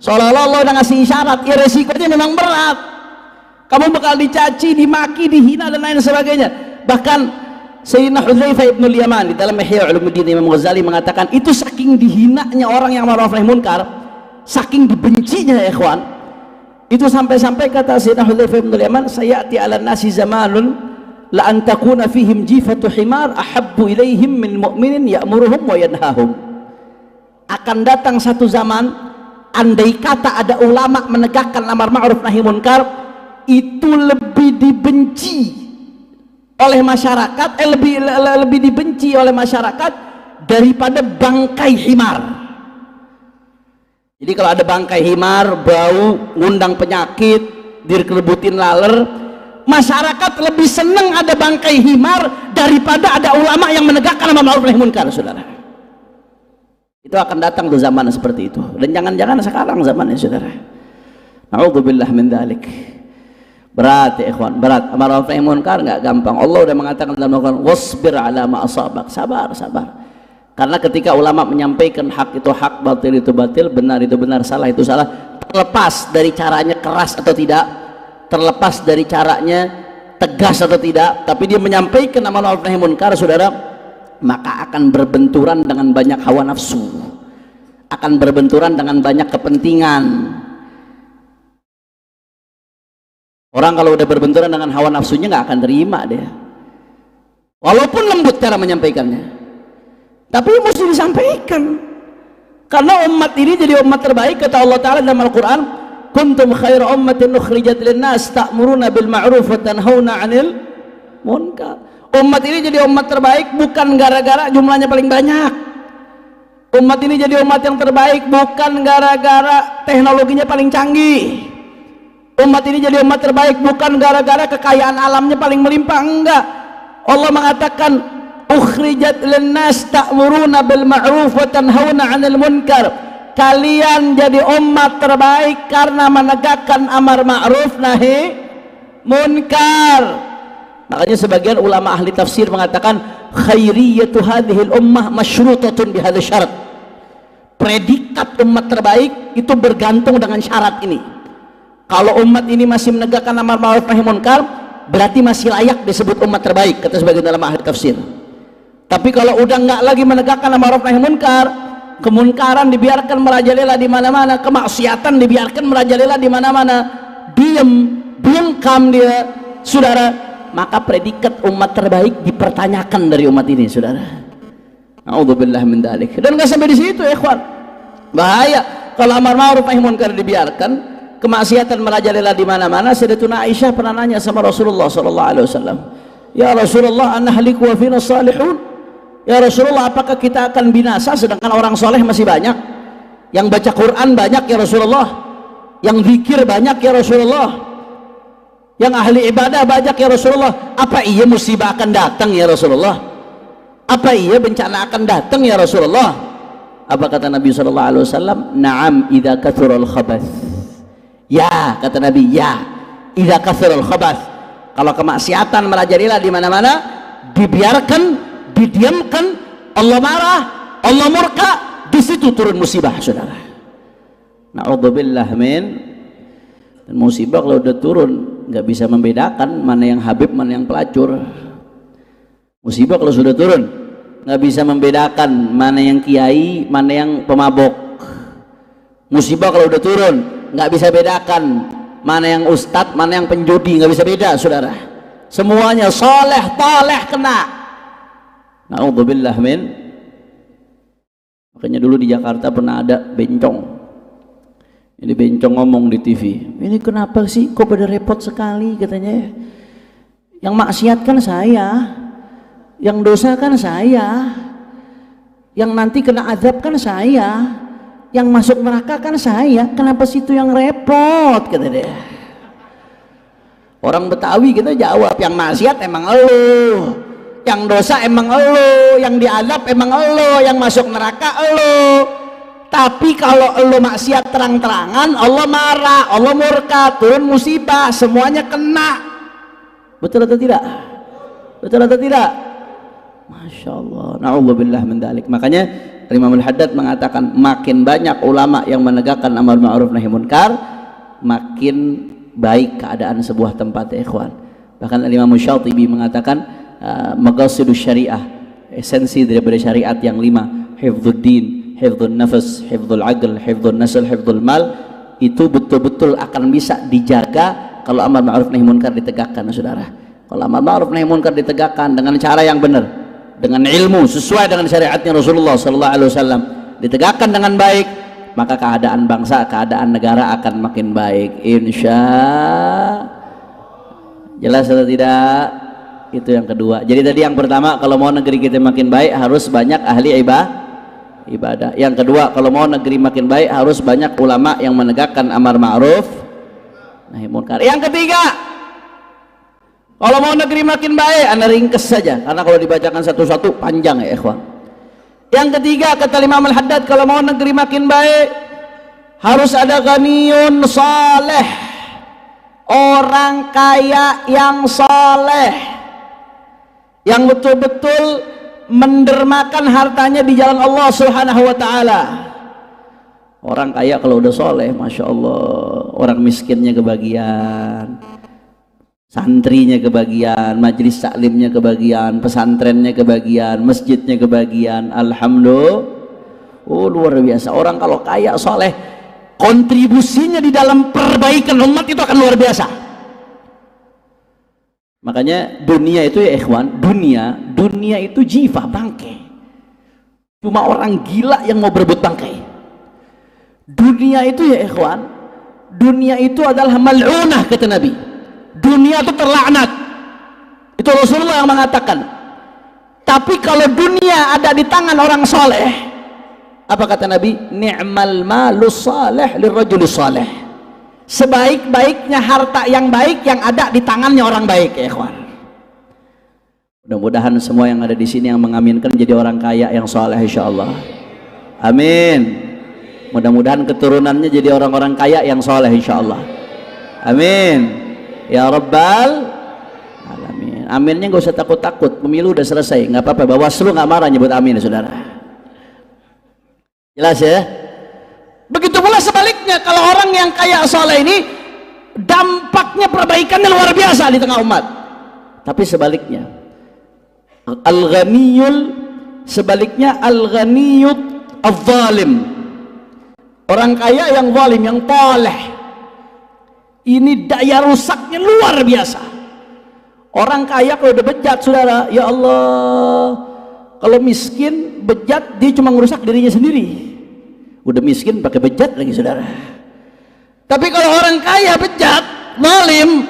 Seolah-olah Allah udah ngasih isyarat, ya resikonya memang berat. Kamu bakal dicaci, dimaki, dihina dan lain sebagainya. Bahkan Sayyidina Hudzaifah ibn al-Yaman di dalam Ihya Ulumuddin Imam Ghazali mengatakan, itu saking dihinanya orang yang ma'ruf nahi munkar, saking dibencinya ya ikhwan, itu sampai-sampai kata Sayyidina Hudzaifah ibn al-Yaman, sayati 'ala nasi zamanun la an takuna fihim jifatu himar ahabbu ilaihim min mu'minin ya'muruhum wa yanhahum. Akan datang satu zaman, andai kata ada ulama menegakkan amar ma'ruf nahi munkar, itu lebih dibenci oleh masyarakat, lebih dibenci oleh masyarakat daripada bangkai himar. Jadi kalau ada bangkai himar, bau, ngundang penyakit, dikerebutin laler, masyarakat lebih senang ada bangkai himar daripada ada ulama yang menegakkan amar ma'ruf nahi munkar, saudara. Itu akan datang tuh zaman seperti itu, dan jangan-jangan sekarang zamannya, saudara. Na'udzubillah min dzalik. Berat ya ikhwan, berat. Amar ma'ruf nahi munkar nggak gampang. Allah udah mengatakan dalam Al-Quran, wasbir ala ma asabak. Sabar, sabar. Karena ketika ulama menyampaikan hak itu hak, batil itu batil, benar itu benar, salah itu salah, terlepas dari caranya keras atau tidak, terlepas dari caranya tegas atau tidak, tapi dia menyampaikan amar ma'ruf nahi munkar, saudara, maka akan berbenturan dengan banyak hawa nafsu, akan berbenturan dengan banyak kepentingan. Orang kalau udah berbenturan dengan hawa nafsunya nggak akan terima dia, walaupun lembut cara menyampaikannya, tapi mesti disampaikan. Karena umat ini jadi umat terbaik, kata Allah Ta'ala dalam Al-Quran, kuntum khaira ummatin ukhrijat linnas ta'muruna bil ma'ruf wa tanhauna 'anil munkar. Umat ini jadi umat terbaik bukan gara-gara jumlahnya paling banyak. Umat ini jadi umat yang terbaik bukan gara-gara teknologinya paling canggih. Umat ini jadi umat terbaik bukan gara-gara kekayaan alamnya paling melimpah, enggak. Allah mengatakan, ukhrijat linnas ta'muruna bil ma'ruf wa tanhauna 'anil munkar. Kalian jadi umat terbaik karena menegakkan amar ma'ruf nahi munkar. Makanya sebagian ulama ahli tafsir mengatakan, khairiyatu hadhil ummah masyrutatun bihadza syarat. Predikat umat terbaik itu bergantung dengan syarat ini. Kalau umat ini masih menegakkan amar ma'ruf nahi munkar, berarti masih layak disebut umat terbaik, kata sebagian dalam ahli tafsir. Tapi kalau udah nggak lagi menegakkan amar ma'ruf nahi munkar, kemunkaran dibiarkan merajalela di mana-mana, kemaksiatan dibiarkan merajalela di mana-mana, diam, bungkam dia, saudara, maka predikat umat terbaik dipertanyakan dari umat ini, saudara. A'udzubillah min dzalik. Dan nggak sampai di situ, ya ikhwan. Bahaya kalau amar ma'ruf nahi munkar dibiarkan, kemaksiatan merajalela di mana-mana. Sayyidatuna Aisyah pernah nanya sama Rasulullah sallallahu alaihi wasallam, ya Rasulullah, anahliku wa fina salihun. Ya Rasulullah, apakah kita akan binasa sedangkan orang soleh masih banyak, yang baca Quran banyak ya Rasulullah, yang zikir banyak ya Rasulullah, yang ahli ibadah banyak ya Rasulullah. Apa iya musibah akan datang ya Rasulullah? Apa iya bencana akan datang ya Rasulullah? Apa kata Nabi sallallahu alaihi wasallam? Na'am idza kathural khabath. Ya, kata Nabi, ya, idza kathural khabath. Kalau kemaksiatan merajalela di mana-mana, dibiarkan, didiamkan, Allah marah, Allah murka, di situ turun musibah, saudara. Na'udzubillah min. Dan musibah kalau udah turun nggak bisa membedakan mana yang Habib, mana yang pelacur. Musibah kalau sudah turun nggak bisa membedakan mana yang kiai, mana yang pemabok. Musibah kalau udah turun nggak bisa bedakan mana yang ustadz, mana yang penjudi, nggak bisa beda, saudara. Semuanya soleh, toleh kena. Na'udzubillah min. Makanya dulu di Jakarta pernah ada bencong. Ini bencong ngomong di TV. Ini kenapa sih kok pada repot sekali katanya. Yang maksiat kan saya, yang dosa kan saya, yang nanti kena azab kan saya, yang masuk neraka kan saya. Kenapa sih itu yang repot kata dia. Orang Betawi kita jawab, yang maksiat emang elu, yang dosa emang elu, yang diazab emang elu, yang masuk neraka elu. Tapi kalau elu maksiat terang-terangan, Allah marah, Allah murka, turun musibah, semuanya kena. Betul atau tidak? Betul atau tidak? Masya Allah, na'udzubillah min dzalik. Makanya Imam Al-Haddad mengatakan makin banyak ulama yang menegakkan amar ma'ruf nahi munkar, makin baik keadaan sebuah tempat, ya ikhwan. Bahkan Imam Syatibi mengatakan maqasidus syariah, esensi daripada syariat yang 5, hifdzuddin, hifdzun nafas, hifdzul aql, hifdzun nasl, hifdzul mal, itu betul-betul akan bisa dijaga kalau amar ma'ruf nahi munkar ditegakkan, saudara. Kalau amar ma'ruf nahi munkar ditegakkan dengan cara yang benar, dengan ilmu sesuai dengan syariatnya Rasulullah sallallahu alaihi wasallam, ditegakkan dengan baik, maka keadaan bangsa, keadaan negara akan makin baik, insya. Jelas atau tidak? Itu yang kedua. Jadi tadi yang pertama, kalau mau negeri kita makin baik harus banyak ahli ibadah. Yang kedua, kalau mau negeri makin baik harus banyak ulama yang menegakkan amar ma'ruf nahi munkar. Yang ketiga, kalau mau negeri makin baik, anda ringkes saja karena kalau dibacakan satu-satu panjang, ya ikhwan. Yang ketiga, kata Imam Al-Haddad, kalau mau negeri makin baik harus ada ghaniyun saleh, orang kaya yang saleh, yang betul-betul mendermakan hartanya di jalan Allah Subhanahu wa ta'ala. Orang kaya kalau udah soleh, Masya Allah, orang miskinnya kebagian, santrinya kebagian, majelis taklimnya kebagian, pesantrennya kebagian, masjidnya kebagian. Alhamdulillah. Oh, luar biasa. Orang kalau kaya soleh, kontribusinya di dalam perbaikan umat itu akan luar biasa. Makanya dunia itu, ya ikhwan, dunia itu jiwa, bangkai. Cuma orang gila yang mau berebut bangkai. Dunia itu, ya ikhwan, dunia itu adalah mal'unah, kata Nabi. Dunia itu terlaknat. Itu Rasulullah yang mengatakan. Tapi kalau dunia ada di tangan orang soleh, apa kata Nabi? Ni'mal malus salih lirrajulis salih. Sebaik-baiknya harta yang baik yang ada di tangannya orang baik, ya ikhwan. Mudah-mudahan semua yang ada di sini yang mengaminkan jadi orang kaya yang soleh, insyaallah. Amin. Mudah-mudahan keturunannya jadi orang-orang kaya yang soleh, insyaallah. Amin. Ya Rabbal Alamin. Aminnya gak usah takut-takut, pemilu udah selesai, nggak apa-apa. Bawaslu nggak marah nyebut amin, ya saudara. Jelas ya? Begitu pula sebaliknya, kalau orang yang kaya soleh ini dampaknya perbaikannya luar biasa di tengah umat. Tapi sebaliknya, al-ghaniyul, sebaliknya al-ghaniyut al-zalim, orang kaya yang zalim, yang taleh, ini daya rusaknya luar biasa. Orang kaya kalau udah bejat, saudara, ya Allah, kalau miskin bejat dia cuma ngerusak dirinya sendiri. Udah miskin pakai bejat lagi, saudara. Tapi kalau orang kaya bejat, zalim,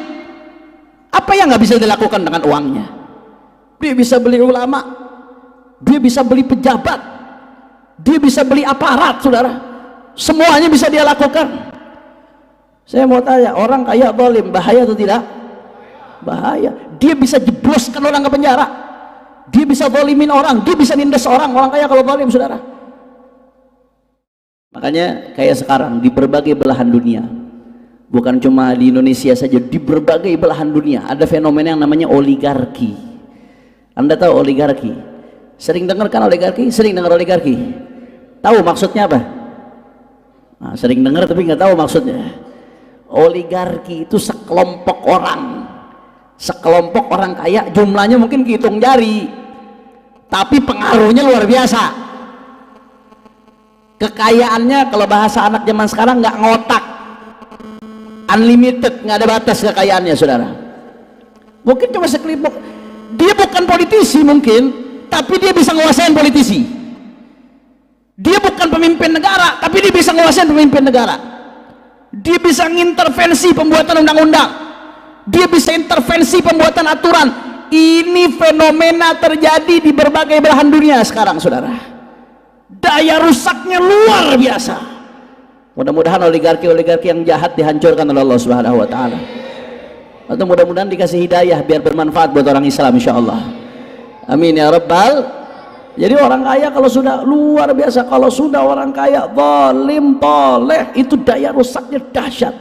apa yang nggak bisa dilakukan dengan uangnya? Dia bisa beli ulama, dia bisa beli pejabat, dia bisa beli aparat, saudara. Semuanya bisa dia lakukan. Saya mau tanya, orang kaya zalim bahaya atau tidak? Bahaya. Dia bisa jebloskan orang ke penjara, dia bisa zalimin orang, dia bisa nindas orang kaya kalau zalim, saudara. Makanya kayak sekarang di berbagai belahan dunia, bukan cuma di Indonesia saja, di berbagai belahan dunia ada fenomena yang namanya oligarki. Anda tahu oligarki? Sering dengar kan oligarki? Sering dengar oligarki? Tahu maksudnya apa? Nah, sering dengar tapi nggak tahu maksudnya. Oligarki itu sekelompok orang kaya, jumlahnya mungkin dihitung jari, tapi pengaruhnya luar biasa. Kekayaannya kalau bahasa anak zaman sekarang nggak ngotak, unlimited, nggak ada batas kekayaannya, saudara. Mungkin cuma sekelipuk. Dia bukan politisi mungkin, tapi dia bisa nguasain politisi. Dia bukan pemimpin negara, tapi dia bisa nguasain pemimpin negara. Dia bisa ngintervensi pembuatan undang-undang, dia bisa intervensi pembuatan aturan. Ini fenomena terjadi di berbagai belahan dunia sekarang, saudara. Daya rusaknya luar biasa. Mudah-mudahan oligarki-oligarki yang jahat dihancurkan oleh Allah Subhanahu wa taala. Atau mudah-mudahan dikasih hidayah biar bermanfaat buat orang Islam insyaallah. Amin ya rabbal. Jadi orang kaya kalau sudah luar biasa, kalau sudah orang kaya zalim, toleh, itu daya rusaknya dahsyat.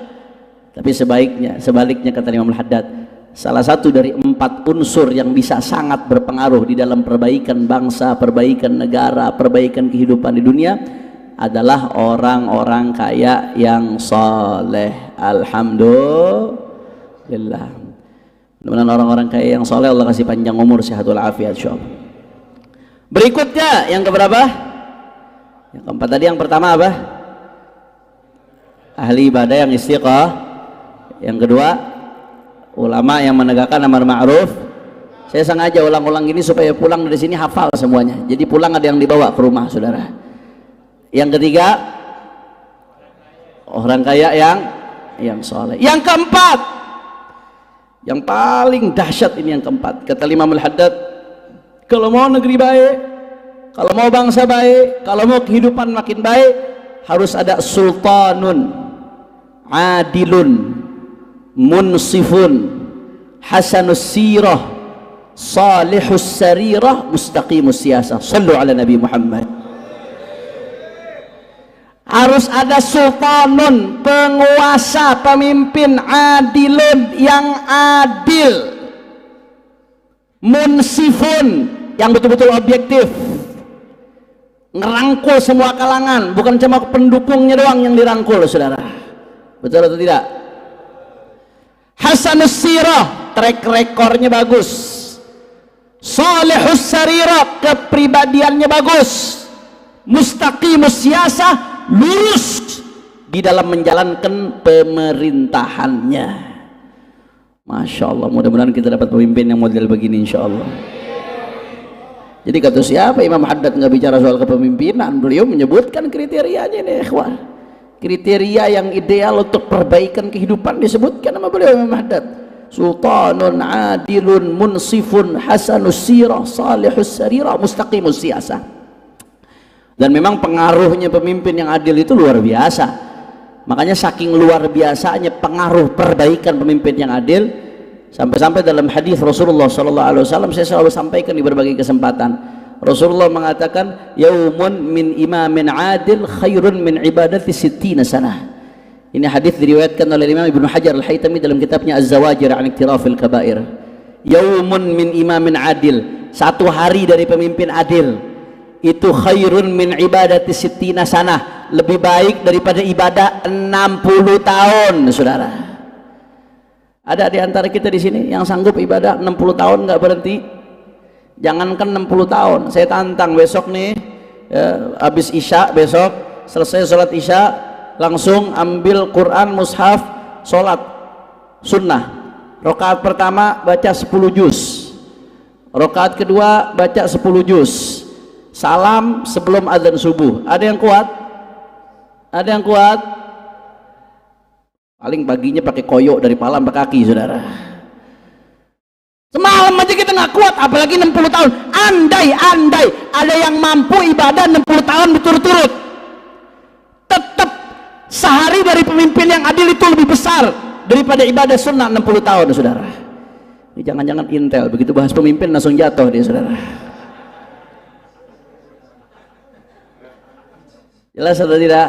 Tapi sebaliknya kata Imam Al-Haddad, salah satu dari 4 unsur yang bisa sangat berpengaruh di dalam perbaikan bangsa, perbaikan negara, perbaikan kehidupan di dunia adalah orang-orang kaya yang soleh. Alhamdulillah. Mudah-mudahan orang-orang kaya yang soleh Allah kasih panjang umur, sehatul afiat insyaallah. Berikutnya yang keberapa? Yang keempat tadi. Yang pertama apa? Ahli ibadah yang istiqah. Yang kedua, ulama yang menegakkan amar ma'ruf. Saya sengaja ulang-ulang gini supaya pulang dari sini hafal semuanya. Jadi pulang ada yang dibawa ke rumah, saudara. Yang ketiga, orang kaya yang soleh. Yang keempat, yang paling dahsyat ini yang keempat. Kata Imam Al-Haddad, kalau mau negeri baik, kalau mau bangsa baik, kalau mau kehidupan makin baik, harus ada sultanun adilun munsifun hasanus sirah salihus sarirah mustaqimus siyasah. Sallu ala Nabi Muhammad. Harus ada sultanun, penguasa, pemimpin adilun, yang adil, munsifun, yang betul-betul objektif, ngerangkul semua kalangan, bukan cuma pendukungnya doang yang dirangkul, saudara. Betul atau tidak? Hasanus sirah, track rekornya bagus. Salihus sarirah, kepribadiannya bagus. Mustaqimus siyasah, lurus di dalam menjalankan pemerintahannya. Masya Allah, mudah-mudahan kita dapat pemimpin yang model begini insya Allah. Jadi kata siapa Imam Haddad nggak bicara soal kepemimpinan, beliau menyebutkan kriterianya nih ikhwan. Kriteria yang ideal untuk perbaikan kehidupan disebutkan sama beliau Imam Haddad. Sultanun adilun munsifun hasanus sirah salihus sarirah mustaqimus siyasah. Dan memang pengaruhnya pemimpin yang adil itu luar biasa. Makanya saking luar biasanya pengaruh perbaikan pemimpin yang adil, sampai-sampai dalam hadis Rasulullah SAW saya selalu sampaikan di berbagai kesempatan, Rasulullah mengatakan yaumun min imamin adil khairun min ibadati sittina sanah. Ini hadis diriwayatkan oleh Imam Ibnu Hajar Al-Haytami dalam kitabnya Az-Zawajir an Iktirafil Kabair. Yaumun min imamin adil, satu hari dari pemimpin adil itu khairun min ibadati sittina sanah, lebih baik daripada ibadah 60 tahun, saudara. Ada di antara kita di sini yang sanggup ibadah 60 tahun nggak berhenti? Jangankan 60 tahun, saya tantang besok nih ya, habis isya besok, selesai sholat isya langsung ambil Quran mushaf, sholat sunnah. Rakaat pertama baca 10 juz, rakaat kedua baca 10 juz, salam sebelum azan subuh. Ada yang kuat? Ada yang kuat? Paling paginya pakai koyok dari pala sampai kaki, saudara. Semalam aja kita nggak kuat, apalagi 60 tahun. Andai ada yang mampu ibadah 60 tahun berturut-turut, tetap sehari dari pemimpin yang adil itu lebih besar daripada ibadah sunnah 60 tahun, saudara. Ini jangan-jangan intel, begitu bahas pemimpin langsung jatuh dia, saudara. Jelas atau tidak?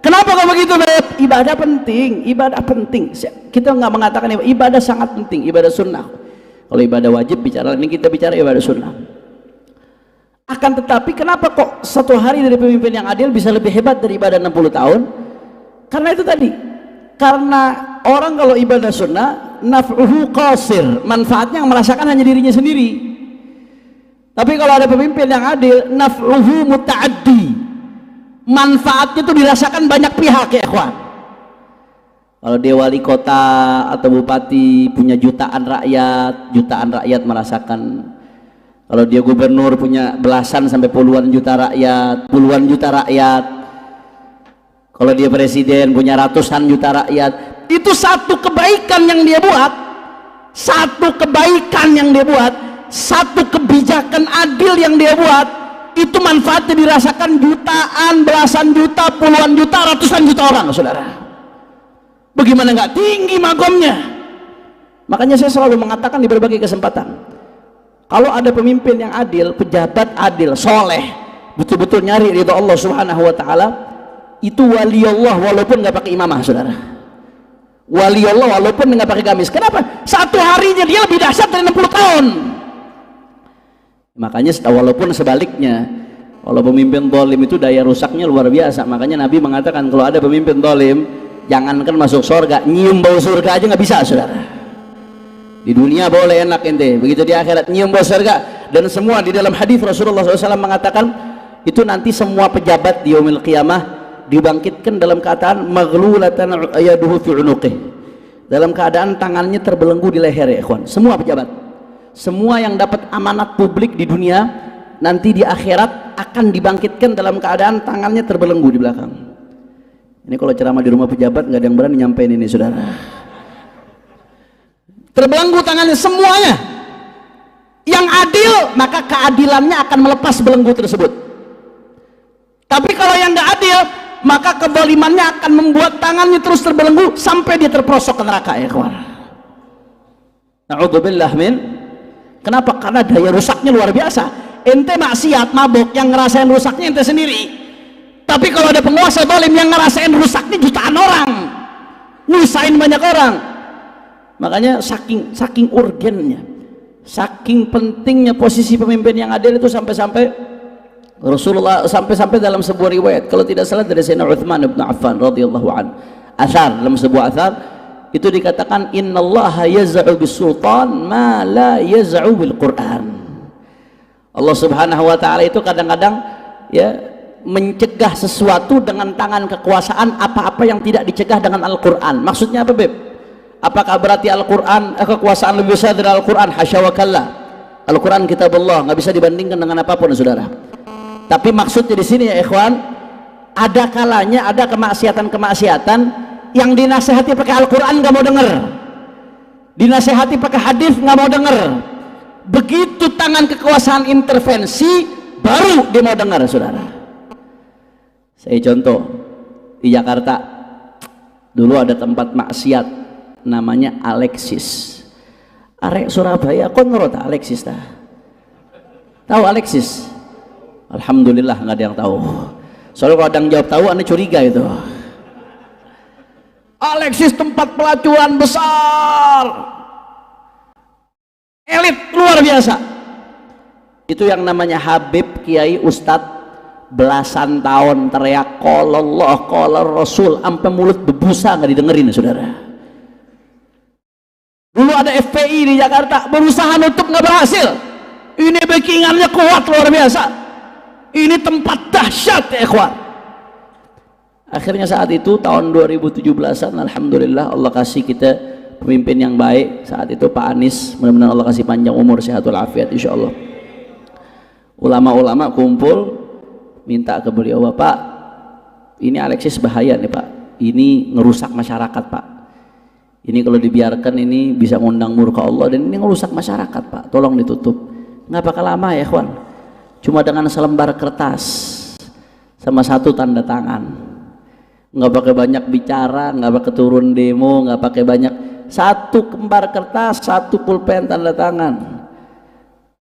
Kenapa kok begitu, Beb? Ibadah penting, ibadah penting. Kita nggak mengatakan ibadah sangat penting, ibadah sunnah. Kalau ibadah wajib bicara, ini kita bicara ibadah sunnah. Akan tetapi kenapa kok satu hari dari pemimpin yang adil bisa lebih hebat dari ibadah 60 tahun? Karena itu tadi, karena orang kalau ibadah sunnah naf'uhu qasir, manfaatnya yang merasakan hanya dirinya sendiri. Tapi kalau ada pemimpin yang adil, naf'uhu muta'addi, manfaatnya itu dirasakan banyak pihak, ya ikhwan. Kalau dia wali kota atau bupati punya jutaan rakyat merasakan Kalau dia gubernur punya belasan sampai puluhan juta rakyat, kalau dia presiden punya ratusan juta rakyat. Itu satu kebaikan yang dia buat, satu kebijakan adil yang dia buat, itu manfaatnya dirasakan jutaan, belasan juta, puluhan juta, ratusan juta orang, saudara. Bagaimana nggak tinggi magomnya? Makanya saya selalu mengatakan di berbagai kesempatan, kalau ada pemimpin yang adil, pejabat adil, soleh, betul-betul nyari ridha Allah Subhanahu wa Ta'ala, itu wali Allah walaupun nggak pakai imamah, saudara. Wali Allah walaupun nggak pakai gamis. Kenapa? Satu harinya dia lebih dahsyat dari 60 tahun. Makanya walaupun sebaliknya, kalau pemimpin zalim itu daya rusaknya luar biasa. Makanya Nabi mengatakan kalau ada pemimpin zalim, jangankan masuk surga, nyium bau surga aja nggak bisa, saudara. Di dunia boleh enak ente, begitu di akhirat nyium bau surga. Dan semua di dalam hadis Rasulullah SAW mengatakan itu nanti semua pejabat di yaumil qiyamah dibangkitkan dalam keadaan maghlulatan yaduhu fi unuqih, dalam keadaan tangannya terbelenggu di leher, ya ikhwan. Semua pejabat, semua yang dapat amanat publik di dunia nanti di akhirat akan dibangkitkan dalam keadaan tangannya terbelenggu di belakang. Ini kalau ceramah di rumah pejabat nggak ada yang berani nyampein ini, saudara. Terbelenggu tangannya semuanya. Yang adil maka keadilannya akan melepas belenggu tersebut. Tapi kalau yang nggak adil, maka kezalimannya akan membuat tangannya terus terbelenggu sampai dia terperosok ke neraka, ya kawan. Na'udzubillah min. Kenapa? Karena daya rusaknya luar biasa. Ente maksiat, mabuk, yang ngerasain rusaknya ente sendiri. Tapi kalau ada penguasa zalim yang ngerasain rusaknya jutaan orang, nyusahin banyak orang. Makanya saking urgennya, saking pentingnya posisi pemimpin yang adil itu sampai-sampai Rasulullah sampai dalam sebuah riwayat, kalau tidak salah dari Sayyidina Utsman bin Affan radhiyallahu an, asar, dalam sebuah asar itu dikatakan innallaha yaz'u bisultan ma la yaz'u bil Qur'an. Allah Subhanahu wa taala itu kadang-kadang ya mencegah sesuatu dengan tangan kekuasaan apa-apa yang tidak dicegah dengan Al-Qur'an. Maksudnya apa, Beb? Apakah berarti Al-Qur'an kekuasaan lebih besar dari Al-Qur'an? Hasya wa kalla. Al-Qur'an kitabullah, nggak bisa dibandingkan dengan apapun, saudara. Tapi maksudnya di sini, ya ikhwan, ada kalanya ada kemaksiatan yang dinasehati pakai Al-Quran nggak mau denger, dinasehati pakai hadis nggak mau denger. Begitu tangan kekuasaan intervensi, baru dia mau dengar, saudara. Saya contoh di Jakarta dulu ada tempat maksiat namanya Alexis. Arek Surabaya kon ngerti Alexis dah. Tahu Alexis? Alhamdulillah nggak ada yang tahu. Soalnya kalau ada yang jawab tahu, anda curiga itu. Alexis tempat pelacuran besar, elit luar biasa. Itu yang namanya Habib Kiai Ustadz, belasan tahun teriak qala Allah qala Rasul sampai mulut berbusa nggak didengerin, saudara. Dulu ada FPI di Jakarta, berusaha nutup nggak berhasil. Ini backingannya kuat luar biasa. Ini tempat dahsyat, ya ikhwan. Akhirnya saat itu tahun 2017-an, alhamdulillah Allah kasih kita pemimpin yang baik. Saat itu Pak Anies, mudah-mudahan Allah kasih panjang umur, sehat walafiat insyaallah. Ulama-ulama kumpul minta ke beliau, Bapak, ini Alexis bahaya nih Pak. Ini ngerusak masyarakat, Pak. Ini kalau dibiarkan ini bisa ngundang murka Allah, dan ini ngerusak masyarakat, Pak. Tolong ditutup. Nggak bakal lama, ya ikhwan. Cuma dengan selembar kertas sama satu tanda tangan, nggak pakai banyak bicara, nggak pakai turun demo, nggak pakai banyak, satu lembar kertas, satu pulpen tanda tangan.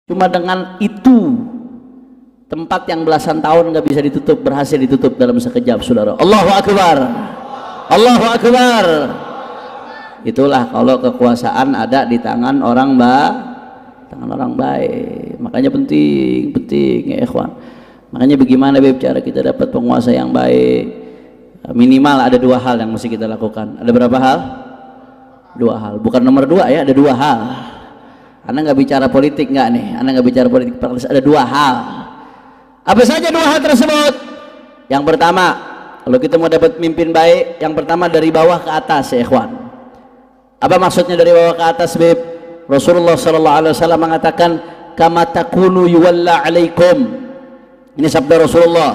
Cuma dengan itu tempat yang belasan tahun nggak bisa ditutup berhasil ditutup dalam sekejap, saudara. Allahu Akbar, Allahu Akbar. Itulah kalau kekuasaan ada di tangan orang baik. Makanya penting ya ikhwan. Makanya bagaimana Beb cara kita dapat penguasa yang baik? Minimal ada dua hal yang mesti kita lakukan. Ada berapa hal? Dua hal, bukan nomor dua ya, ada dua hal. Anda nggak bicara politik nggak nih? Anda nggak bicara politik praktis, ada dua hal. Apa saja dua hal tersebut? Yang pertama, kalau kita mau dapat pemimpin baik, yang pertama dari bawah ke atas, ya ikhwan. Apa maksudnya dari bawah ke atas, Beb? Rasulullah SAW mengatakan kama takunu yuwalla alaikum. Ini sabda Rasulullah.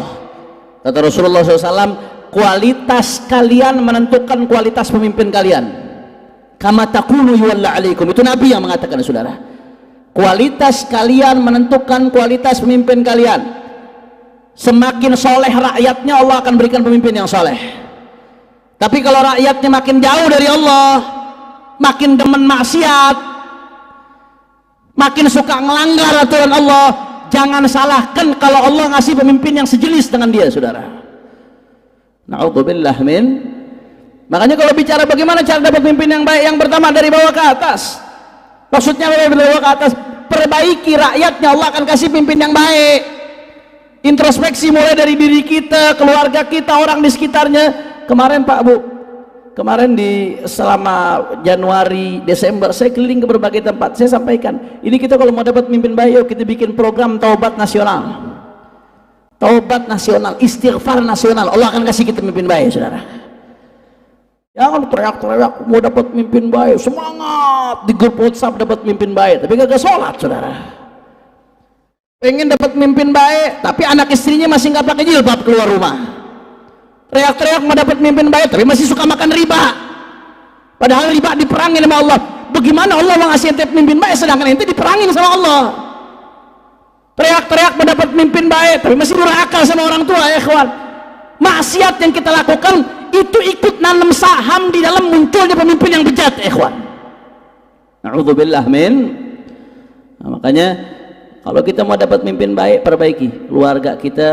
Kata Rasulullah SAW, kualitas kalian menentukan kualitas pemimpin kalian. Kama takunu yuwalla alaikum. Itu Nabi yang mengatakan, saudara. Kualitas kalian menentukan kualitas pemimpin kalian. Semakin soleh rakyatnya, Allah akan berikan pemimpin yang soleh. Tapi kalau rakyatnya makin jauh dari Allah, makin demen maksiat, makin suka ngelanggar aturan Allah, jangan salahkan kalau Allah ngasih pemimpin yang sejenis dengan dia, saudara. Na'udzubillah min. Makanya kalau bicara bagaimana cara dapat pemimpin yang baik, yang pertama dari bawah ke atas. Maksudnya dari bawah ke atas, perbaiki rakyatnya, Allah akan kasih pemimpin yang baik. Introspeksi mulai dari diri kita, keluarga kita, orang di sekitarnya. Kemarin Pak Bu, kemarin selama Januari, Desember saya keliling ke berbagai tempat. Saya sampaikan, ini kita kalau mau dapat pemimpin baik, yuk kita bikin program taubat nasional. Taubat nasional, istighfar nasional. Allah akan kasih kita pemimpin baik, saudara. Jangan teriak-teriak mau dapat pemimpin baik, semangat di grup WhatsApp dapat pemimpin baik, tapi gak sholat, saudara. Pengen dapat pemimpin baik, tapi anak istrinya masih nggak pakai jilbab keluar rumah. Teriak-teriak mau dapat pemimpin baik, tapi masih suka makan riba. Padahal riba diperangin sama Allah. Bagaimana Allah mau ngasih ente pemimpin baik, sedangkan ente diperangin sama Allah? Teriak-teriak mau dapat pemimpin baik, tapi masih durhaka sama orang tua, ya kawan. Maksiat yang kita lakukan itu ikut nanam saham di dalam munculnya pemimpin yang bejat, ya kawan. Na'udzubillah min. Nah, makanya kalau kita mau dapat pemimpin baik, perbaiki keluarga kita,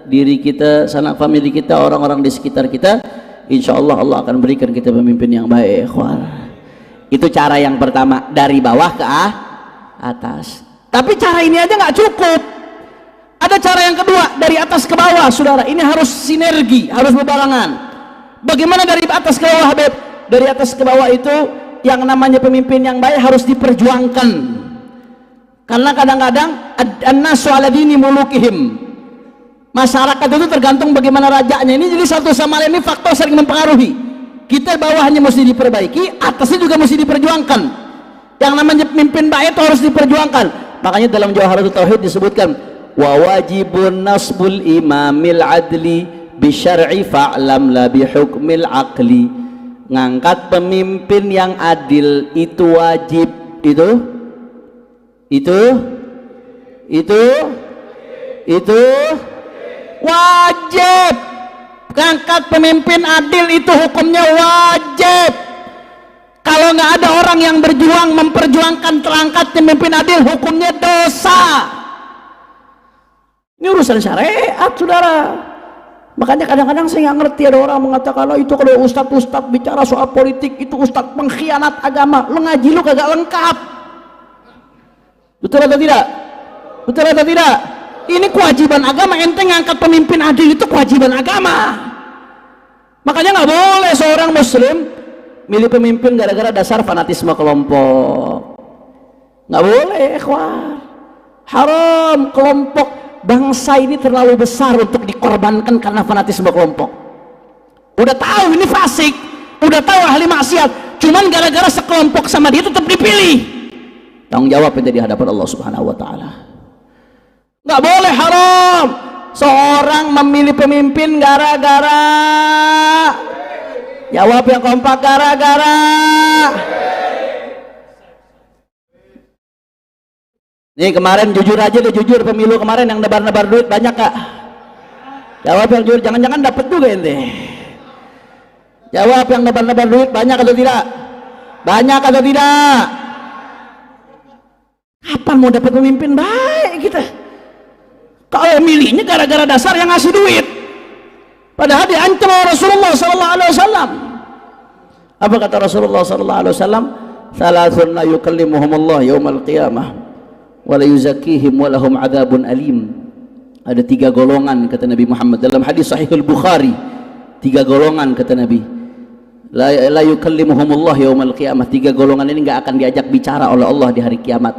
diri kita, sanak famili kita, orang-orang di sekitar kita. Insya Allah Allah akan berikan kita pemimpin yang baik, ikhwan. Itu cara yang pertama, dari bawah ke atas. Tapi cara ini aja nggak cukup. Ada cara yang kedua, dari atas ke bawah, saudara. Ini harus sinergi, harus berbarengan. Bagaimana dari atas ke bawah, Habib? Dari atas ke bawah itu yang namanya pemimpin yang baik harus diperjuangkan. Karena kadang-kadang an-nasu ala dini mulukihim. Masyarakat itu tergantung bagaimana rajanya. Ini jadi satu sama lain, ini faktor sering mempengaruhi. Kita bawahnya mesti diperbaiki, atasnya juga mesti diperjuangkan. Yang namanya pemimpin baik itu harus diperjuangkan. Makanya dalam Jawharatul Tauhid disebutkan, wa wajibun nasbul imamil adli bisyar'i fa'lam la bihukmil aqli. Ngangkat pemimpin yang adil itu wajib. Itu wajib. Ngangkat pemimpin adil itu hukumnya wajib. Kalau nggak ada orang yang berjuang memperjuangkan terangkat pemimpin adil, hukumnya dosa. Ini urusan syariat, saudara. Makanya kadang-kadang saya nggak ngerti, ada orang mengatakan, oh itu kalau ustadz bicara soal politik itu ustadz pengkhianat agama. Lu ngaji lu kagak lengkap. Betul atau tidak? Betul atau tidak? Ini kewajiban agama. Ente ngangkat pemimpin adil itu kewajiban agama. Makanya nggak boleh seorang muslim milih pemimpin gara-gara dasar fanatisme kelompok. Nggak boleh, ikhwan. Haram. Kelompok bangsa ini terlalu besar untuk dikorbankan karena fanatisme kelompok. Udah tahu ini fasik, udah tahu ahli maksiat, cuman gara-gara sekelompok sama dia tetap dipilih. Tanggung jawab itu di hadapan Allah Subhanahu wa taala. Nggak boleh, haram seorang memilih pemimpin gara-gara. Jawab yang kompak, gara-gara. Nih kemarin jujur aja deh, jujur, pemilu kemarin yang nebar-nebar duit banyak kak? Jawab yang jujur, jangan-jangan dapat juga ente. Jawab yang nebar-nebar duit banyak atau tidak? Banyak atau tidak? Kapan mau dapat pemimpin baik kita? Kalau milihnya gara-gara dasar yang ngasih duit. Padahal diancam Rasulullah sallallahu alaihi wasallam. Apa kata Rasulullah sallallahu alaihi wasallam? Salasun la yukallimuhumullah yaumal qiyamah wa la yuzakkihim wa lahum adzabun alim. Ada 3 golongan kata Nabi Muhammad dalam hadis Sahihul Bukhari. 3 golongan kata Nabi. La yukallimuhumullah yaumal qiyamah. 3 golongan ini enggak akan diajak bicara oleh Allah di hari kiamat.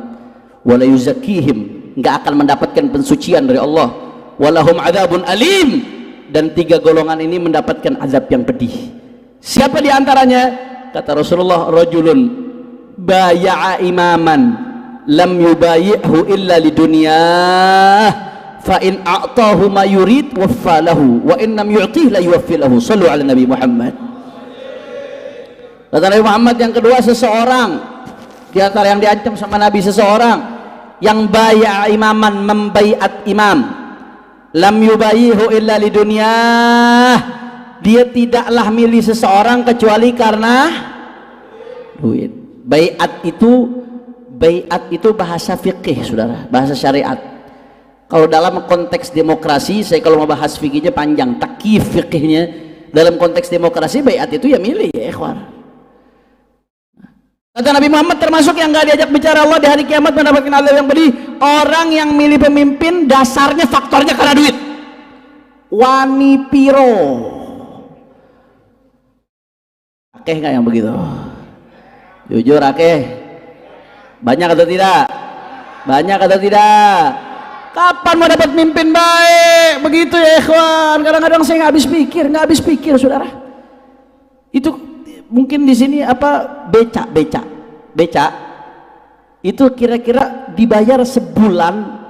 Wala yuzakkihim, enggak akan mendapatkan pensucian dari Allah. Walahum adzabun alim, dan 3 golongan ini mendapatkan azab yang pedih. Siapa di antaranya? Kata Rasulullah, rajulun baya'a imaman lam yubayi'hu illa lidunyah fa in a'tahu ma yurid waffalahu wa in lam yu'tih la yuwaffilahu. Shallu ala Nabi Muhammad. Kata Nabi Muhammad yang kedua, seseorang di antara yang diancam sama Nabi, seseorang yang bayar imaman, membaiat imam, lam yubayihu illa lidunyah, dia tidaklah milih seseorang kecuali karena duit. Baiat itu bahasa fikih, saudara, bahasa syariat. Kalau dalam konteks demokrasi, saya kalau mau bahas fikihnya panjang, takyif fikihnya. Dalam konteks demokrasi, baiat itu ya milih, ya ikhwan. Kata Nabi Muhammad, termasuk yang gak diajak bicara Allah di hari kiamat mendapatkan azab yang pedih, orang yang milih pemimpin dasarnya faktornya karena duit. Wani piro. Akeh gak yang begitu? Jujur akeh? Banyak atau tidak? Banyak atau tidak? Kapan mau dapat mimpin baik? Begitu ya ikhwan. Kadang-kadang saya nggak habis pikir saudara. Itu mungkin di sini apa, beca itu kira-kira dibayar sebulan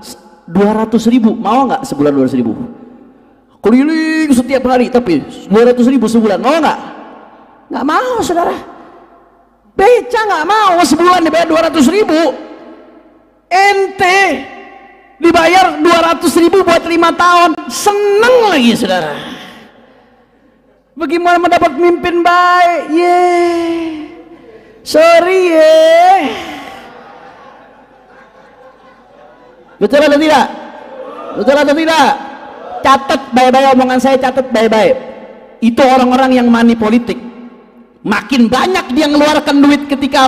200.000, mau nggak sebulan 200.000? Keliling setiap hari tapi 200.000 sebulan, mau nggak mau saudara. Beca nggak mau sebulan dibayar 200.000, ente dibayar 200.000 buat 5 tahun, seneng lagi saudara. Bagaimana mendapat mimpin baik? Sorry betul atau tidak? Betul atau tidak? Catat baik-baik omongan saya, catat baik-baik. Itu orang-orang yang money politik. Makin banyak dia ngeluarkan duit ketika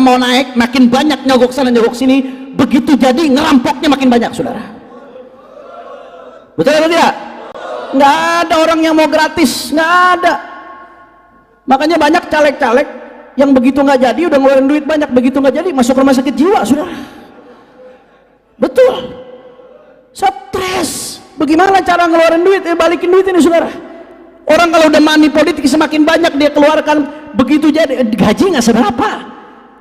mau naik, makin banyak nyogok sana nyogok sini. Begitu jadi ngerampoknya makin banyak saudara. Betul atau tidak? Nggak ada orang yang mau gratis, nggak ada. Makanya banyak caleg-caleg yang begitu nggak jadi udah ngeluarin duit banyak, begitu nggak jadi masuk rumah sakit jiwa saudara. Betul, stres. Bagaimana cara ngeluarin duit? Balikin duit ini saudara. Orang kalau udah money politik semakin banyak dia keluarkan, begitu jadi gaji nggak seberapa.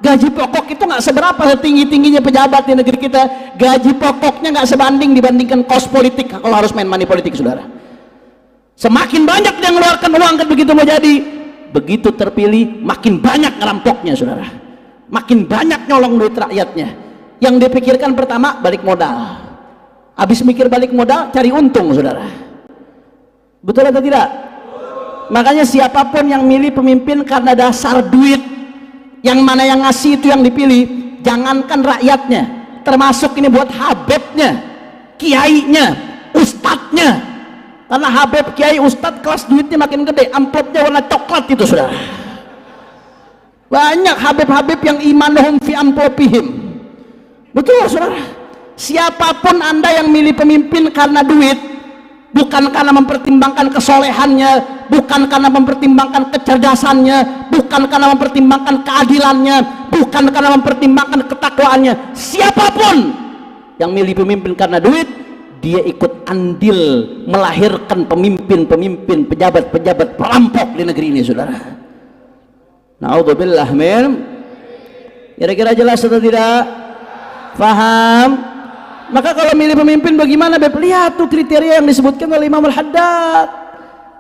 Gaji pokok itu nggak seberapa, setinggi-tingginya pejabat di negeri kita, gaji pokoknya nggak sebanding dibandingkan kos politik kalau harus main money politik saudara. Semakin banyak dia ngeluarkan uang kan begitu mau jadi, begitu terpilih makin banyak ngerampoknya saudara, makin banyak nyolong duit rakyatnya. Yang dipikirkan pertama balik modal, habis mikir balik modal cari untung saudara. Betul atau tidak? Makanya siapapun yang milih pemimpin karena dasar duit, yang mana yang ngasih itu yang dipilih, jangankan rakyatnya, termasuk ini buat habibnya, kiainya, ustadznya. Karena habib, kiai, ustadz kelas duitnya makin gede, amplopnya warna coklat itu saudara. Banyak habib-habib yang imanuhum fi amplopihim. Betul saudara. Siapapun anda yang milih pemimpin karena duit, bukan karena mempertimbangkan kesolehannya, bukan karena mempertimbangkan kecerdasannya, bukan karena mempertimbangkan keadilannya, bukan karena mempertimbangkan ketakwaannya. Siapapun yang milih pemimpin karena duit, dia ikut andil melahirkan pemimpin-pemimpin, pejabat-pejabat perampok di negeri ini saudara. Na'udzubillah min. Kira-kira jelas atau tidak? Faham? Maka kalau milih pemimpin bagaimana? Lihat tuh kriteria yang disebutkan oleh Imam Al-Haddad.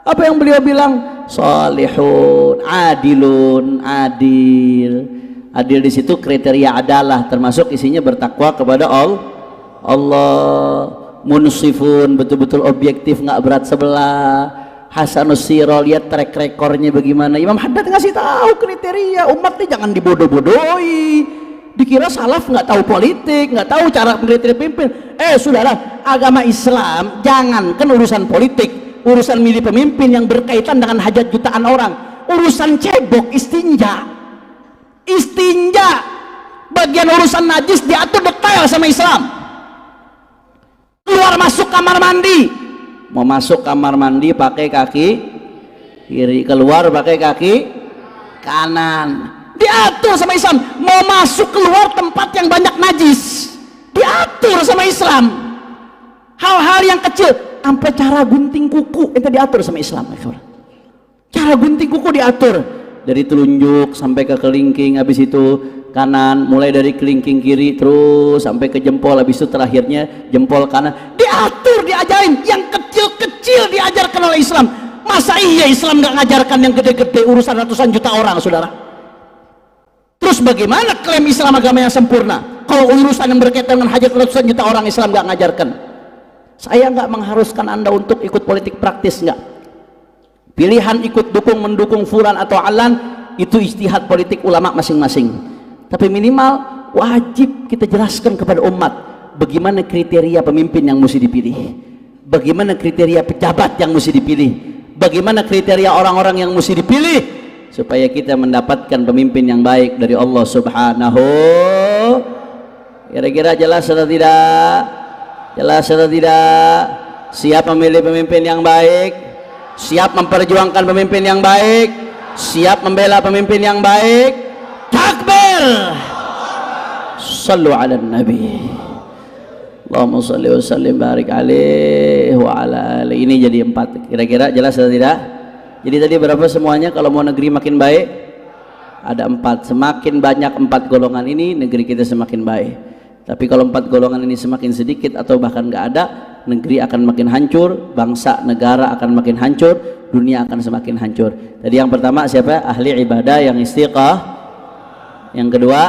Apa yang beliau bilang? Salihun, adilun, adil. Adil di situ kriteria adalah, termasuk isinya bertakwa kepada Allah. Munsifun, betul-betul objektif, nggak berat sebelah. Hasanus siro, lihat track recordnya bagaimana. Imam Haddad ngasih tahu kriteria. Umat ini jangan dibodoh-bodohi. Dikira salaf nggak tahu politik, nggak tahu cara kriteria pemimpin. Saudara, agama Islam jangankan urusan politik, urusan milih pemimpin yang berkaitan dengan hajat jutaan orang, urusan cebok, istinja, bagian urusan najis diatur detail sama Islam. Keluar masuk kamar mandi, mau masuk kamar mandi pakai kaki kiri, keluar pakai kaki kanan, diatur sama Islam. Mau masuk keluar tempat yang banyak najis, diatur sama Islam. Hal-hal yang kecil, sampai cara gunting kuku itu diatur sama Islam. Cara gunting kuku diatur dari telunjuk sampai ke kelingking, habis itu kanan, mulai dari kelingking kiri terus sampai ke jempol, habis itu terakhirnya jempol kanan. Diatur, diajarin. Yang kecil-kecil diajarkan oleh Islam. Masa iya Islam nggak ngajarkan yang gede-gede urusan ratusan juta orang, saudara? Terus bagaimana klaim Islam agama yang sempurna kalau urusan yang berkaitan dengan hajat ratusan juta orang Islam nggak ngajarkan? Saya nggak mengharuskan Anda untuk ikut politik praktis, nggak. Pilihan ikut dukung mendukung fulan atau alan itu ijtihad politik ulama masing-masing. Tapi minimal wajib kita jelaskan kepada umat bagaimana kriteria pemimpin yang mesti dipilih, bagaimana kriteria pejabat yang mesti dipilih, bagaimana kriteria orang-orang yang mesti dipilih supaya kita mendapatkan pemimpin yang baik dari Allah Subhanahu. Kira-kira jelas atau tidak? Jelas atau tidak? Siap memilih pemimpin yang baik? Siap memperjuangkan pemimpin yang baik? Siap membela pemimpin yang baik? Takbir. Sallu ala nabi. Allahumma salli wa sallim barik alaihi wa ala alihi. Ini jadi 4. Kira-kira jelas atau tidak? Jadi tadi berapa semuanya? Kalau mau negeri makin baik ada 4. Semakin banyak 4 golongan ini, negeri kita semakin baik. Tapi kalau 4 golongan ini semakin sedikit atau bahkan nggak ada, negeri akan makin hancur, bangsa negara akan makin hancur, dunia akan semakin hancur. Tadi yang pertama siapa? Ahli ibadah yang istiqah. Yang kedua,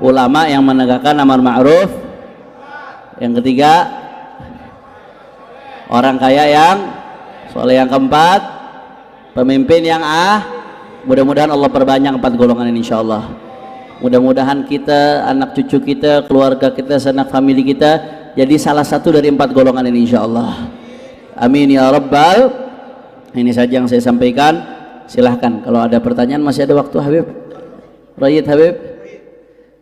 ulama yang menegakkan amar ma'ruf. Yang ketiga, orang kaya yang soleh. Yang keempat, pemimpin yang mudah-mudahan Allah perbanyak 4 golongan ini insyaallah. Mudah-mudahan kita, anak cucu kita, keluarga kita, sanak famili kita jadi salah satu dari 4 golongan ini insyaallah. Amin ya rabbal. Ini saja yang saya sampaikan. Silahkan kalau ada pertanyaan, masih ada waktu Habib. Rayyid Habib.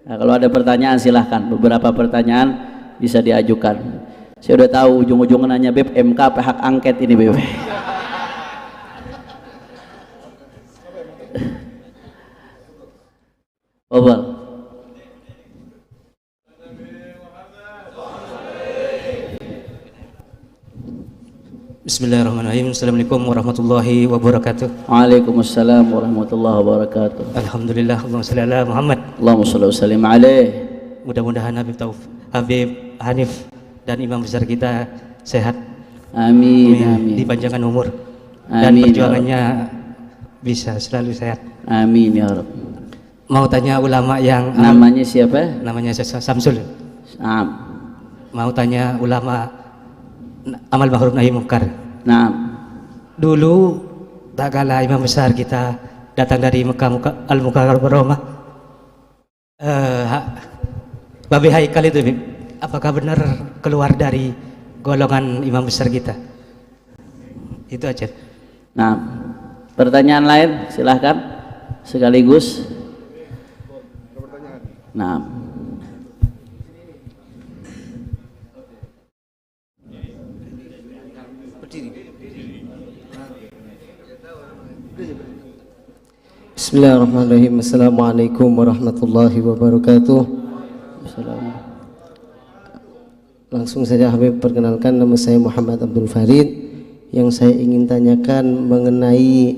Nah, kalau ada pertanyaan silahkan. Beberapa pertanyaan bisa diajukan. Saya udah tahu ujung-ujungnya nanya Beb, MK apa hak angket ini Beb? Obal. Bismillahirrahmanirrahim. Assalamualaikum warahmatullahi wabarakatuh. Waalaikumsalam warahmatullahi wabarakatuh. Alhamdulillah, Allahumma shalli ala Muhammad. Allahumma shalli wa sallim alaih. Mudah-mudahan Habib Hanif dan imam besar kita sehat. Amin, amin. Dipanjangkan umur dan Amin, perjuangannya bisa selalu sehat. Amin ya Rabb. Mau tanya ulama yang Namanya siapa? namanya Samsul. Naam. Mau tanya ulama amal ma'ruf nahi munkar. Naam. Dulu tak kala imam besar kita datang dari Mekah Al-Mukarramah, Babi Haikal itu, apakah benar keluar dari golongan imam besar kita? Itu aja. Nah, pertanyaan lain silahkan sekaligus. Nah, Bismillahirrahmanirrahim. Assalamualaikum warahmatullahi wabarakatuh. Langsung saja Habib, perkenalkan, nama saya Muhammad Abdul Farid. Yang saya ingin tanyakan mengenai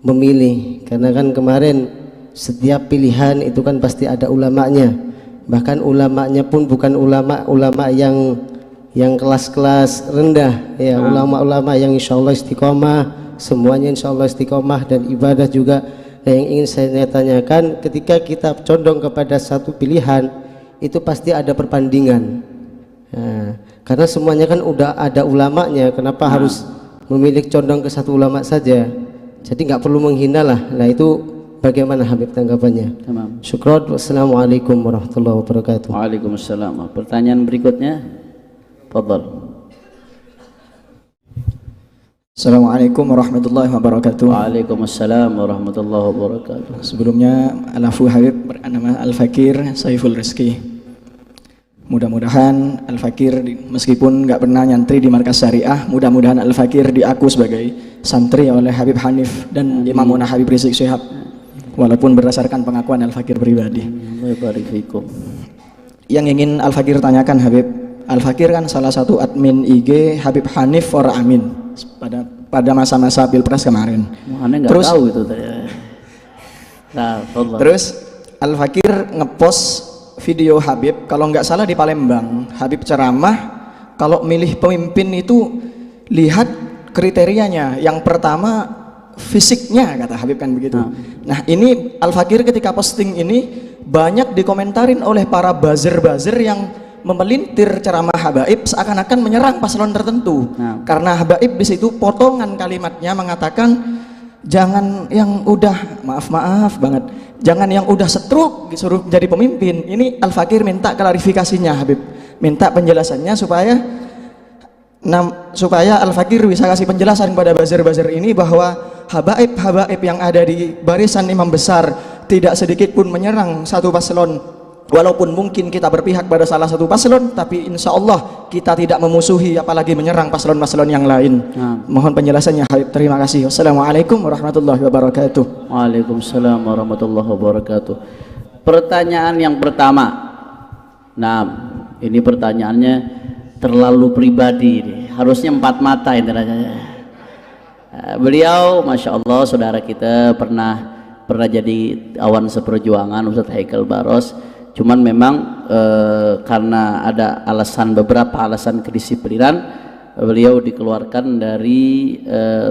memilih, karena kan kemarin setiap pilihan itu kan pasti ada ulamanya. Bahkan ulamanya pun bukan ulama yang kelas-kelas rendah ya, ulama-ulama yang insyaallah istiqomah, semuanya insyaallah istiqomah dan ibadah juga. Nah, yang ingin saya tanyakan, ketika kita condong kepada satu pilihan itu pasti ada perbandingan. Nah, karena semuanya kan udah ada ulamanya, kenapa harus memilih condong ke satu ulama saja? Jadi nggak perlu menghina lah. Nah, itu bagaimana Habib tanggapannya? tamam. Syukron. Wassalamualaikum warahmatullahi wabarakatuh. Waalaikumsalam. Pertanyaan berikutnya, fadhal. Assalamualaikum warahmatullahi wabarakatuh. Waalaikumsalam warahmatullahi wabarakatuh. Sebelumnya Al-Afu Habib bernama Al-Fakir Saiful Rizki. Mudah-mudahan Al-Fakir meskipun nggak pernah nyantri di markas syariah, mudah-mudahan Al-Fakir diaku sebagai santri oleh Habib Hanif dan Imam Munah Habib Rizik Syihab, walaupun berdasarkan pengakuan Al-Fakir pribadi. Yang ingin Al-Fakir tanyakan Habib, Al-Fakir kan salah satu admin IG Habib Hanif for Amin pada masa-masa Pilpres kemarin. Aneh nggak Terus tahu itu tadi. Nah, tafadhal. Terus Al-Fakir ngepost video Habib, kalau nggak salah di Palembang. Habib ceramah, kalau milih pemimpin itu lihat kriterianya. Yang pertama fisiknya, kata Habib kan begitu. Nah ini Al-Fakir ketika posting ini banyak dikomentarin oleh para buzzer-buzzer yang memelintir ceramah Habaib seakan-akan menyerang paslon tertentu. Karena Habaib di situ potongan kalimatnya mengatakan jangan yang udah maaf banget, jangan yang udah setruk disuruh jadi pemimpin. Ini Al-Fakir minta klarifikasinya Habib, minta penjelasannya supaya Al-Fakir bisa kasih penjelasan kepada buzzer-buzzer ini bahwa habaib yang ada di barisan imam besar tidak sedikit pun menyerang satu paslon, walaupun mungkin kita berpihak pada salah satu paslon, tapi insya Allah kita tidak memusuhi apalagi menyerang paslon-paslon yang lain. Mohon penjelasannya Habib, terima kasih. Wassalamualaikum warahmatullahi wabarakatuh. Waalaikumsalam warahmatullahi wabarakatuh. Pertanyaan yang pertama, nah ini pertanyaannya terlalu pribadi nih. Harusnya 4 mata ini rasanya. Beliau Masya Allah saudara kita pernah jadi awan seperjuangan Ustadz Haikal Baros, cuman memang karena ada beberapa alasan kedisiplinan beliau dikeluarkan dari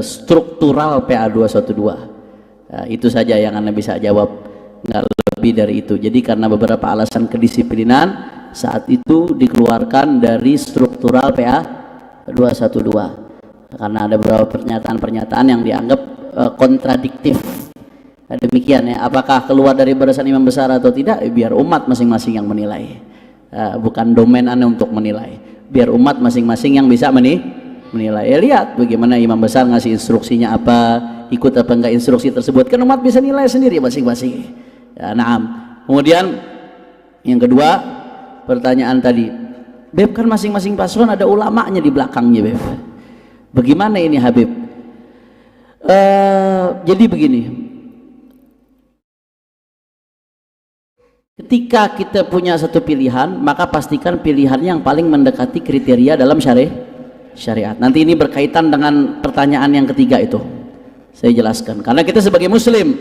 struktural PA 212. Itu saja yang Anda bisa jawab, nggak lebih dari itu. Jadi karena beberapa alasan kedisiplinan saat itu dikeluarkan dari struktural PA 212 karena ada beberapa pernyataan-pernyataan yang dianggap kontradiktif. Demikian ya, apakah keluar dari barisan imam besar atau tidak, biar umat masing-masing yang menilai. Bukan domain Anda untuk menilai, biar umat masing-masing yang bisa menilai. Ya, lihat bagaimana imam besar ngasih instruksinya apa, ikut apa enggak instruksi tersebut, kan umat bisa nilai sendiri masing-masing. Ya, naam. Kemudian yang kedua, pertanyaan tadi, Beb, kan masing-masing paslon ada ulamanya di belakangnya, Beb. Bagaimana ini Habib? Jadi begini, ketika kita punya satu pilihan, maka pastikan pilihannya yang paling mendekati kriteria dalam syariat. Nanti ini berkaitan dengan pertanyaan yang ketiga itu. Saya jelaskan. Karena kita sebagai muslim,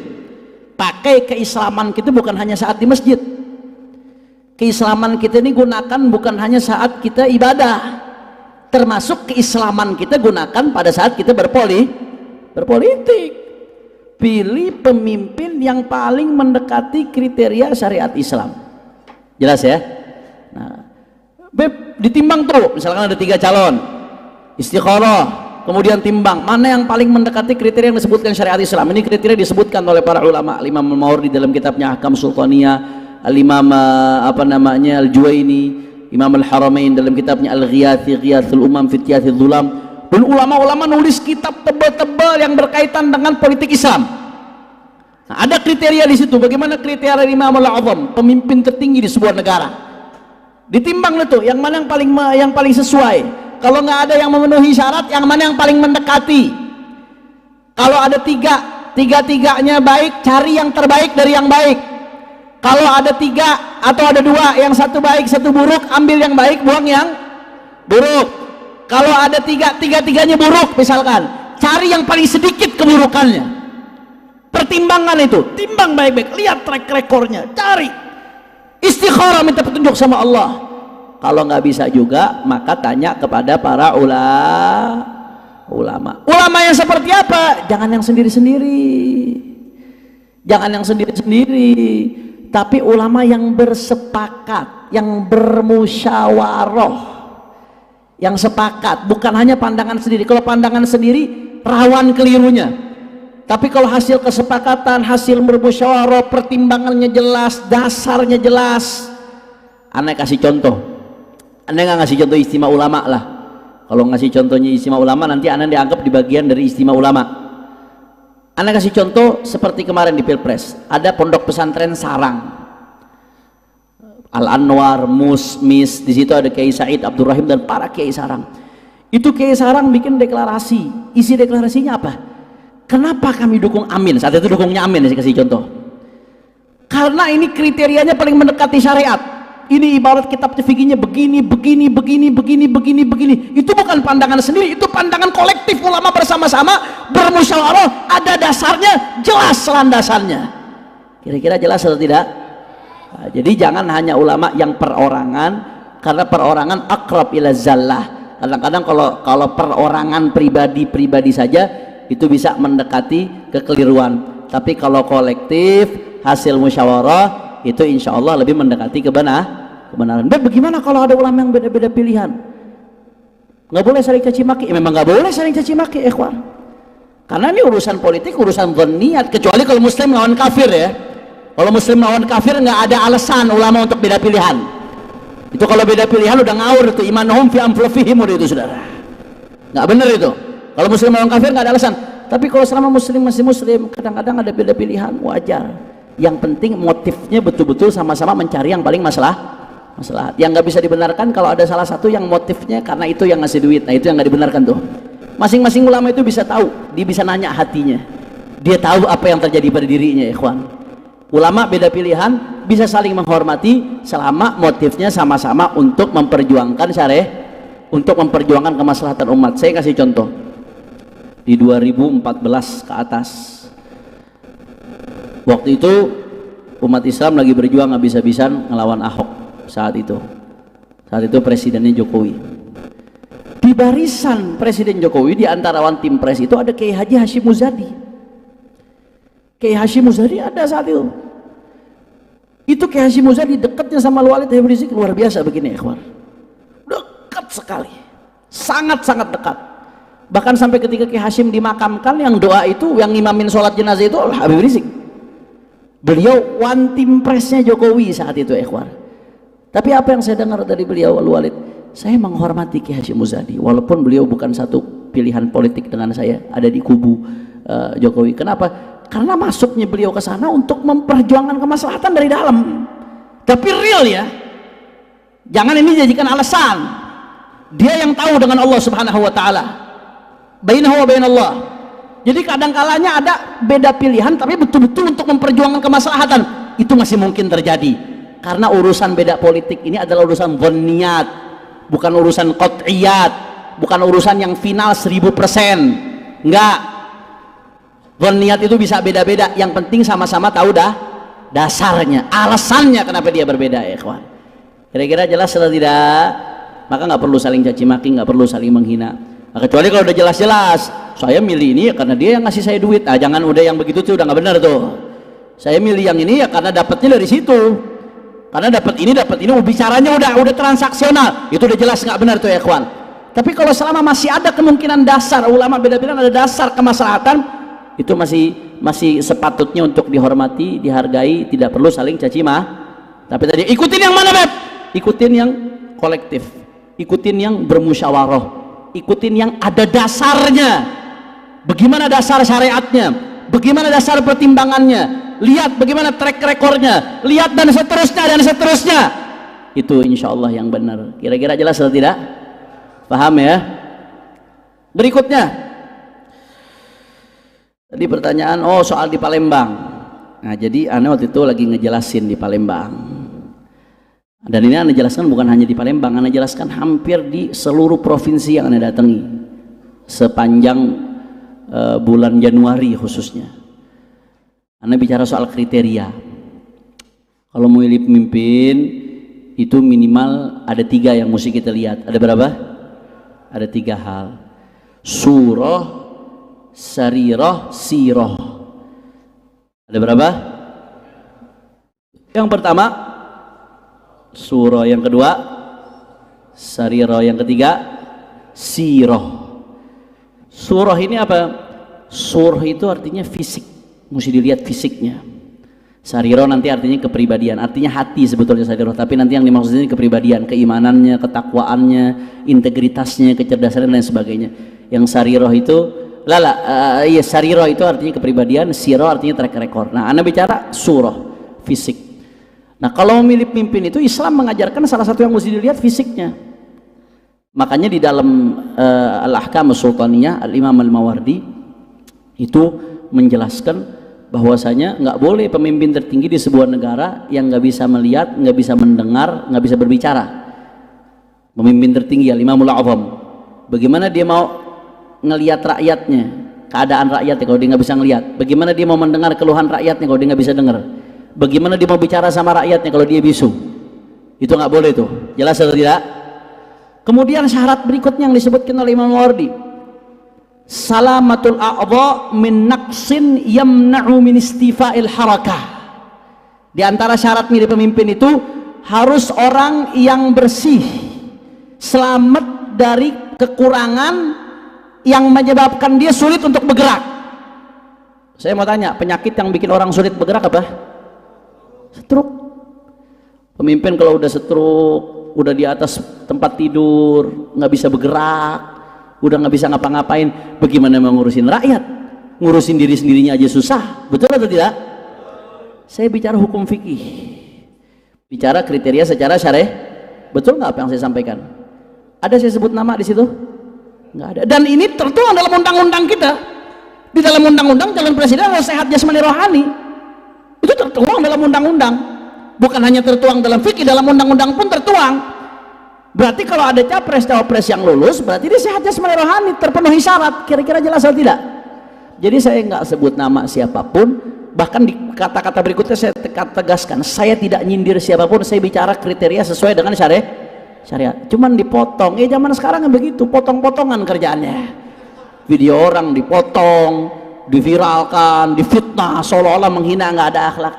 pakai keislaman kita bukan hanya saat di masjid. Keislaman kita ini gunakan bukan hanya saat kita ibadah. Termasuk keislaman kita gunakan pada saat kita berpolitik. Pilih pemimpin yang paling mendekati kriteria syariat Islam. Jelas ya? Nah, Beb, ditimbang tuh, misalkan ada 3 calon, istikharah, kemudian timbang mana yang paling mendekati kriteria yang disebutkan syariat Islam. Ini kriteria disebutkan oleh para ulama. Imam Al-Mawardi dalam kitabnya Ahkam Sultaniyah, Al-Imam Al-Juwaini, Imam Al-Haramain dalam kitabnya Al-Ghiyathi, Ghiyathul Umam fi Tiyathil Dhulam, dan ulama-ulama nulis kitab tebal-tebal yang berkaitan dengan politik Islam. Nah, ada kriteria di situ. Bagaimana kriteria Imam Al-Azam, pemimpin tertinggi di sebuah negara? Ditimbang itu, yang mana yang paling sesuai. Kalau nggak ada yang memenuhi syarat, yang mana yang paling mendekati? Kalau ada tiga-tiganya baik, cari yang terbaik dari yang baik. Kalau ada 3 atau ada 2, yang satu baik satu buruk, ambil yang baik, buang yang buruk. Kalau ada tiga-tiganya buruk misalkan, cari yang paling sedikit keburukannya. Pertimbangan itu, timbang baik-baik, lihat track recordnya, cari istikharah, minta petunjuk sama Allah. Kalau nggak bisa juga, maka tanya kepada para ulama. Ulama yang seperti apa? Jangan yang sendiri-sendiri, tapi ulama yang bersepakat, yang bermusyawarah, yang sepakat, bukan hanya pandangan sendiri. Kalau pandangan sendiri rawan kelirunya, tapi kalau hasil kesepakatan, hasil bermusyawarah, pertimbangannya jelas, dasarnya jelas. Anda kasih contoh, Anda nggak ngasih contoh istimewa ulama lah. Kalau ngasih contohnya istimewa ulama, nanti Anda dianggap di bagian dari istimewa ulama. Anda kasih contoh seperti kemarin di Pilpres, ada pondok pesantren Sarang, Al-Anwar, Mis, di situ ada Kiai Said Abdurrahim dan para Kiai Sarang. Itu Kiai Sarang bikin deklarasi, isi deklarasinya apa? Kenapa kami dukung Amin? Saat itu dukungnya Amin, saya kasih contoh. Karena ini kriterianya paling mendekati syariat. Ini ibarat kitab fikihnya begini. Itu bukan pandangan sendiri, itu pandangan kolektif ulama bersama-sama bermusyawarah, ada dasarnya, jelas landasannya. Kira-kira jelas atau tidak? Nah, jadi jangan hanya ulama yang perorangan, karena perorangan akrab ila zallah. Kadang-kadang kalau perorangan pribadi saja itu bisa mendekati kekeliruan. Tapi kalau kolektif hasil musyawarah itu insya Allah lebih mendekati kebenaran. Bagaimana kalau ada ulama yang beda-beda pilihan? Nggak boleh saling caci maki. Memang nggak boleh saling caci maki, ikhwan. Karena ini urusan politik, urusan dhanniyat. Kecuali kalau muslim lawan kafir ya. Kalau muslim lawan kafir nggak ada alasan ulama untuk beda pilihan. Itu kalau beda pilihan udah ngawur itu, imanuhum fi anfusihim itu saudara. Nggak benar itu. Kalau muslim lawan kafir nggak ada alasan. Tapi kalau selama muslim masih muslim, kadang-kadang ada beda pilihan, wajar. Yang penting motifnya betul-betul sama-sama mencari yang paling masalah. Yang nggak bisa dibenarkan kalau ada salah satu yang motifnya karena itu yang ngasih duit. Nah itu yang nggak dibenarkan tuh. Masing-masing ulama itu bisa tahu, dia bisa nanya hatinya. Dia tahu apa yang terjadi pada dirinya, ikhwan. Ulama beda pilihan bisa saling menghormati selama motifnya sama-sama untuk memperjuangkan syariah, untuk memperjuangkan kemaslahatan umat. Saya kasih contoh. Di 2014 ke atas, waktu itu umat Islam lagi berjuang habis-habisan ngelawan Ahok. Saat itu presidennya Jokowi. Di barisan Presiden Jokowi, di antara one team press itu ada Kiai Haji Hashim Muzadi. Kiai Hashim Muzadi ada saat itu. Itu Kiai Hashim Muzadi dekatnya sama Walid Habib Rizik luar biasa begini, ikhwan. Dekat sekali, sangat-sangat dekat. Bahkan sampai ketika Kiai Hashim dimakamkan, yang doa itu, yang ngimamin sholat jenazah itu Habib Rizik. Beliau one team pressnya Jokowi saat itu, ikhwan. Tapi apa yang saya dengar dari beliau, Al-Walid, saya menghormati Kiai Hashim Muzadi walaupun beliau bukan satu pilihan politik dengan saya, ada di kubu Jokowi. Kenapa? Karena masuknya beliau ke sana untuk memperjuangkan kemaslahatan dari dalam. Tapi real ya, jangan ini jadikan alasan. Dia yang tahu dengan Allah Subhanahu wa taala, bainahu wa bainallah. Jadi kadang-kalanya ada beda pilihan tapi betul-betul untuk memperjuangkan kemaslahatan, itu masih mungkin terjadi. Karena urusan beda politik ini adalah urusan dhanniyat, bukan urusan qat'iyat, bukan urusan yang final 1000%. Enggak. Dhanniyat itu bisa beda-beda, yang penting sama-sama tahu dasarnya, alasannya kenapa dia berbeda, ya ikhwan. Kira-kira jelas atau tidak? Maka nggak perlu saling caci maki, nggak perlu saling menghina. Nah, kecuali kalau udah jelas-jelas, saya milih ini ya karena dia yang ngasih saya duit. Ah, jangan udah yang begitu tuh udah nggak benar tuh. Saya milih yang ini ya karena dapatnya dari situ. Karena dapat ini, bicaranya udah transaksional, itu udah jelas nggak benar tuh ya ikhwan. Tapi kalau selama masih ada kemungkinan dasar, ulama beda-beda ada dasar kemaslahatan, itu masih sepatutnya untuk dihormati, dihargai, tidak perlu saling caci maki. Tapi tadi ikutin yang mana, Beb? Ikutin yang kolektif, ikutin yang bermusyawarah, ikutin yang ada dasarnya. Bagaimana dasar syariatnya, bagaimana dasar pertimbangannya, lihat bagaimana track recordnya, lihat dan seterusnya. Itu insya Allah yang benar. Kira-kira jelas atau tidak? Paham ya? Berikutnya tadi pertanyaan, soal di Palembang. Nah jadi Anda waktu itu lagi ngejelasin di Palembang, dan ini Anda jelaskan bukan hanya di Palembang, Anda jelaskan hampir di seluruh provinsi yang Anda datangi sepanjang bulan Januari khususnya. Anda bicara soal kriteria. Kalau mau milih pemimpin itu minimal ada 3 yang mesti kita lihat. Ada berapa? Ada 3 hal. Surah, sarirah, sirah. Ada berapa? Yang pertama surah, yang kedua sarirah, yang ketiga sirah. Surah ini apa? Surah itu artinya fisik, mesti dilihat fisiknya. Sarirah nanti artinya kepribadian, artinya hati sebetulnya sarirah, tapi nanti yang dimaksud ini kepribadian, keimanannya, ketakwaannya, integritasnya, kecerdasannya dan lain sebagainya. Yang sarirah itu sarirah itu artinya kepribadian, sirah artinya track record. Nah, Anda bicara surah, fisik. Nah, kalau memilih pemimpin itu Islam mengajarkan salah satu yang mesti dilihat fisiknya. Makanya di dalam Al-Ahkam As-Sultaniyah, Al-Imam Al-Mawardi itu menjelaskan bahwasanya nggak boleh pemimpin tertinggi di sebuah negara yang nggak bisa melihat, nggak bisa mendengar, nggak bisa berbicara. Pemimpin tertinggi Al-Imamul A'zam, bagaimana dia mau ngelihat rakyatnya, keadaan rakyatnya kalau dia nggak bisa ngelihat? Bagaimana dia mau mendengar keluhan rakyatnya kalau dia nggak bisa dengar? Bagaimana dia mau bicara sama rakyatnya kalau dia bisu? Itu nggak boleh tuh. Jelas atau tidak? Kemudian syarat berikutnya yang disebutkan oleh Imam Mawardi, salamatul a'dha min naqsin yamna'u min istifa'il harakah. Di antara syarat milih pemimpin itu harus orang yang bersih, selamat dari kekurangan yang menyebabkan dia sulit untuk bergerak. Saya mau tanya, penyakit yang bikin orang sulit bergerak apa? Stroke. Pemimpin kalau udah stroke, udah di atas tempat tidur, nggak bisa bergerak, udah nggak bisa ngapa-ngapain, bagaimana mau ngurusin rakyat? Ngurusin diri sendirinya aja susah, betul atau tidak? Saya bicara hukum fikih, bicara kriteria secara syar'i, betul nggak apa yang saya sampaikan? Ada saya sebut nama di situ? Nggak ada. Dan ini tertuang dalam undang-undang kita. Di dalam undang-undang calon presiden harus sehat jasmani rohani. Itu tertuang dalam undang-undang. Bukan hanya tertuang dalam fikih, dalam undang-undang pun tertuang. Berarti kalau ada capres cawapres yang lulus, berarti dia sehat jasmani rohani, terpenuhi syarat. Kira-kira jelas atau tidak? Jadi saya nggak sebut nama siapapun, bahkan di kata-kata berikutnya saya tegaskan, saya tidak nyindir siapapun, saya bicara kriteria sesuai dengan syariat. Cuman dipotong. Zaman sekarang kan begitu, potong-potongan kerjaannya. Video orang dipotong, diviralkan, difitnah, seolah-olah menghina, nggak ada akhlak.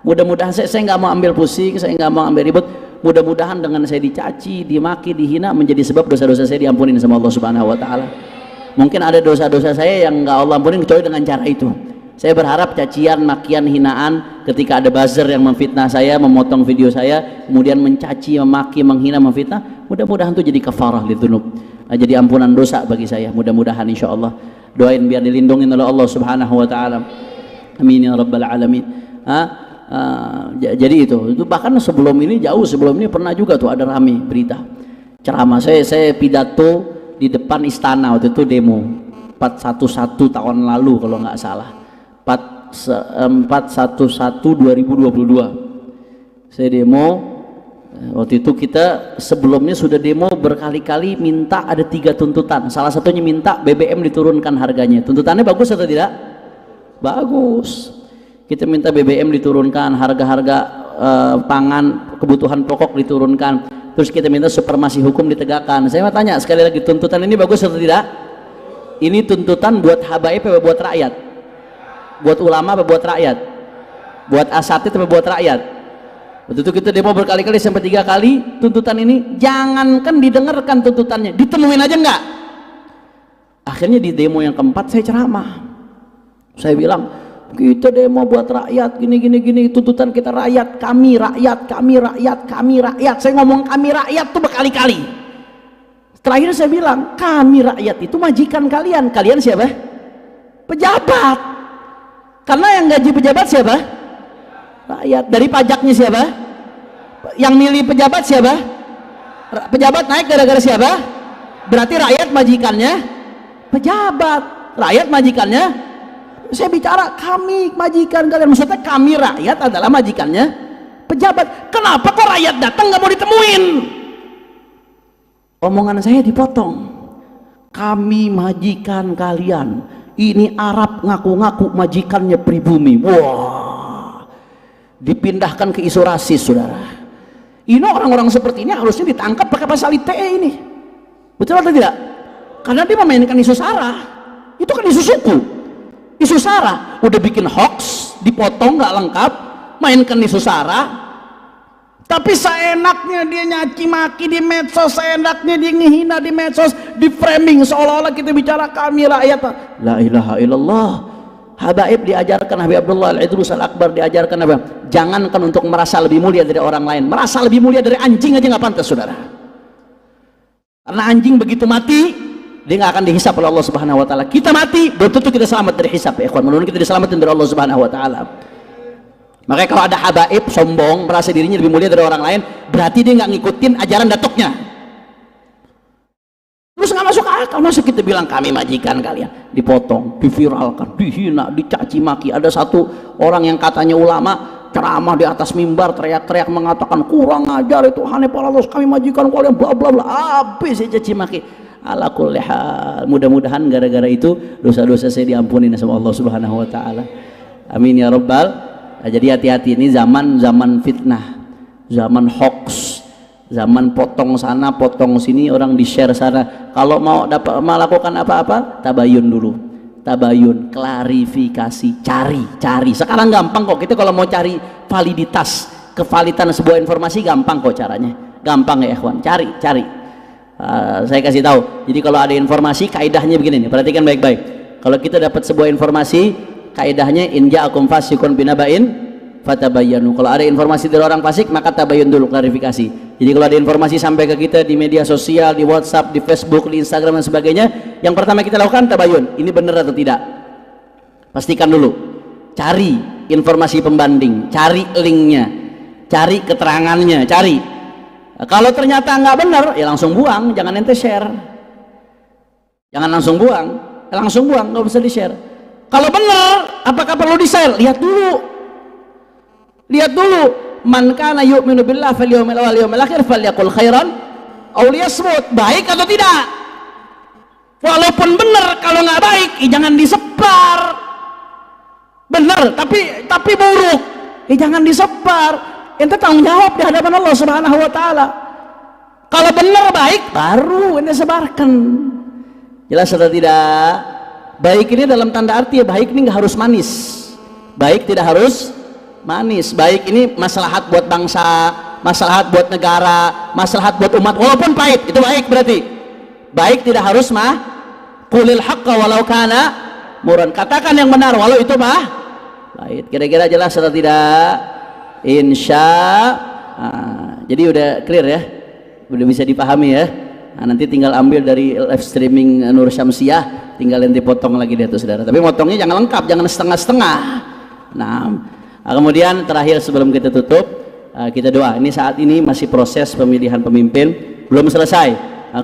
Mudah-mudahan saya nggak mau ambil pusing, saya nggak mau ambil ribut. Mudah-mudahan dengan saya dicaci, dimaki, dihina menjadi sebab dosa-dosa saya diampunin sama Allah Subhanahu Wa Taala. Mungkin ada dosa-dosa saya yang nggak Allah ampunin kecuali dengan cara itu. Saya berharap cacian, makian, hinaan ketika ada buzzer yang memfitnah saya, memotong video saya, kemudian mencaci, memaki, menghina, memfitnah, mudah-mudahan itu jadi kafarah lidzunub, jadi ampunan dosa bagi saya. Mudah-mudahan insya Allah. Doain biar dilindungi oleh Allah Subhanahu Wa Taala. Amin ya rabbal alamin. Jadi itu bahkan sebelum ini, jauh sebelum ini pernah juga tuh ada rame berita ceramah saya pidato di depan istana waktu itu demo 411 tahun lalu kalau nggak salah, 411/2022 saya demo. Waktu itu kita sebelumnya sudah demo berkali-kali minta ada 3 tuntutan. Salah satunya minta BBM diturunkan harganya. Tuntutannya bagus atau tidak? Bagus. Kita minta BBM diturunkan, harga-harga pangan, kebutuhan pokok diturunkan. Terus kita minta supremasi hukum ditegakkan. Saya mau tanya sekali lagi, tuntutan ini bagus atau tidak? Ini tuntutan buat habaib atau buat rakyat? Buat ulama atau buat rakyat? Buat asatid atau buat rakyat? Waktu itu kita demo berkali-kali sampai 3 kali. Tuntutan ini jangankan didengarkan tuntutannya, ditemuin aja enggak. Akhirnya di demo yang keempat saya ceramah. Saya bilang, kita demo buat rakyat, gini, tuntutan kita rakyat, kami rakyat. Saya ngomong kami rakyat tuh berkali-kali. Terakhir saya bilang, kami rakyat itu majikan kalian. Kalian siapa? Pejabat. Karena yang gaji pejabat siapa? Rakyat. Dari pajaknya siapa? Yang milih pejabat siapa? Pejabat naik gara-gara siapa? Berarti rakyat majikannya pejabat, rakyat majikannya. Saya bicara kami majikan kalian, maksudnya kami rakyat adalah majikannya pejabat. Kenapa kok rakyat datang nggak mau ditemuin? Omongan saya dipotong. Kami majikan kalian. Ini Arab ngaku-ngaku majikannya pribumi. Wah, dipindahkan ke isu rasis, saudara. Ini orang-orang seperti ini harusnya ditangkap pakai pasal ITE ini. Betul atau tidak? Karena dia memainkan isu sara. Itu kan isu suku. Isu sara, udah bikin hoax, dipotong nggak lengkap, mainkan isu sara, tapi seenaknya dia nyaci maki di medsos, seenaknya dia ngehina di medsos, di framing seolah-olah kita bicara kami rakyat. La ilaha illallah. Habaib diajarkan, Habib Abdullah Al-Idrus Al-Akbar diajarkan apa? Jangankan untuk merasa lebih mulia dari orang lain, merasa lebih mulia dari anjing aja nggak pantas, saudara. Karena anjing begitu mati dia nggak akan dihisap oleh Allah Subhanahu Wa Taala. Kita mati belum tentu kita selamat dari hisap, ya ikhwan. Mudah-mudahan kita diselamatkan dari Allah Subhanahu Wa Taala. Makanya kalau ada habaib sombong merasa dirinya lebih mulia dari orang lain, berarti dia nggak ngikutin ajaran datuknya. Terus nggak masuk akal. Masuk kita bilang kami majikan kalian, dipotong, diviralkan, dihina, dicaci maki. Ada satu orang yang katanya ulama ceramah di atas mimbar teriak-teriak mengatakan kurang ajar itu Hanif Al-Alos, kami majikan kalian bla bla bla. Habis saya caci maki. Ala kulli hal, mudah-mudahan gara-gara itu dosa-dosa saya diampuni sama Allah Subhanahu Wa Taala. Amin ya rabbal Nah, jadi hati-hati, ini zaman fitnah, zaman hoax, zaman potong sana potong sini, orang di share sana. Kalau mau melakukan apa-apa, tabayun dulu, tabayun, klarifikasi, cari. Sekarang gampang kok, kita kalau mau cari validitas, kevalidan sebuah informasi gampang kok caranya, gampang ya ikhwan, cari. Saya kasih tahu. Jadi kalau ada informasi, kaidahnya begini nih, perhatikan baik-baik. Kalau kita dapat sebuah informasi, kaidahnya in ja'akum fasiqun binaba'in fatabayyanu. Kalau ada informasi dari orang fasik, maka tabayyun dulu, klarifikasi. Jadi kalau ada informasi sampai ke kita di media sosial, di WhatsApp, di Facebook, di Instagram dan sebagainya, yang pertama kita lakukan tabayyun, ini benar atau tidak. Pastikan dulu. Cari informasi pembanding, cari linknya, cari keterangannya, cari. Kalau ternyata nggak benar, ya langsung buang, jangan ente share. Jangan langsung buang, nggak bisa di share. Kalau benar, apakah perlu di share? Lihat dulu. Man kana yu'minu billahi fal yawmil akhir falyaqul khairan aw liyasmut. Baik atau tidak? Walaupun benar, kalau nggak baik, jangan disebar. Benar, tapi buruk, jangan disebar. Ente tanggung jawab di hadapan Allah Subhanahu wa taala. Kalau benar baik, baru ente sebarkan. Jelas atau tidak? Baik ini dalam tanda arti ya, baik ini nggak harus manis. Baik tidak harus manis. Baik ini maslahat buat bangsa, maslahat buat negara, maslahat buat umat, walaupun pahit, itu baik berarti. Baik tidak harus qulil haqqa walau kana murran. Katakan yang benar walau itu pahit. Kira-kira jelas atau tidak? Jadi udah clear ya, udah bisa dipahami ya. Nanti tinggal ambil dari live streaming Nur Syamsiah, tinggal nanti potong lagi deh tuh saudara. Tapi potongnya jangan lengkap, jangan setengah-setengah. Kemudian terakhir sebelum kita tutup, kita doa. Ini saat ini masih proses pemilihan pemimpin, belum selesai.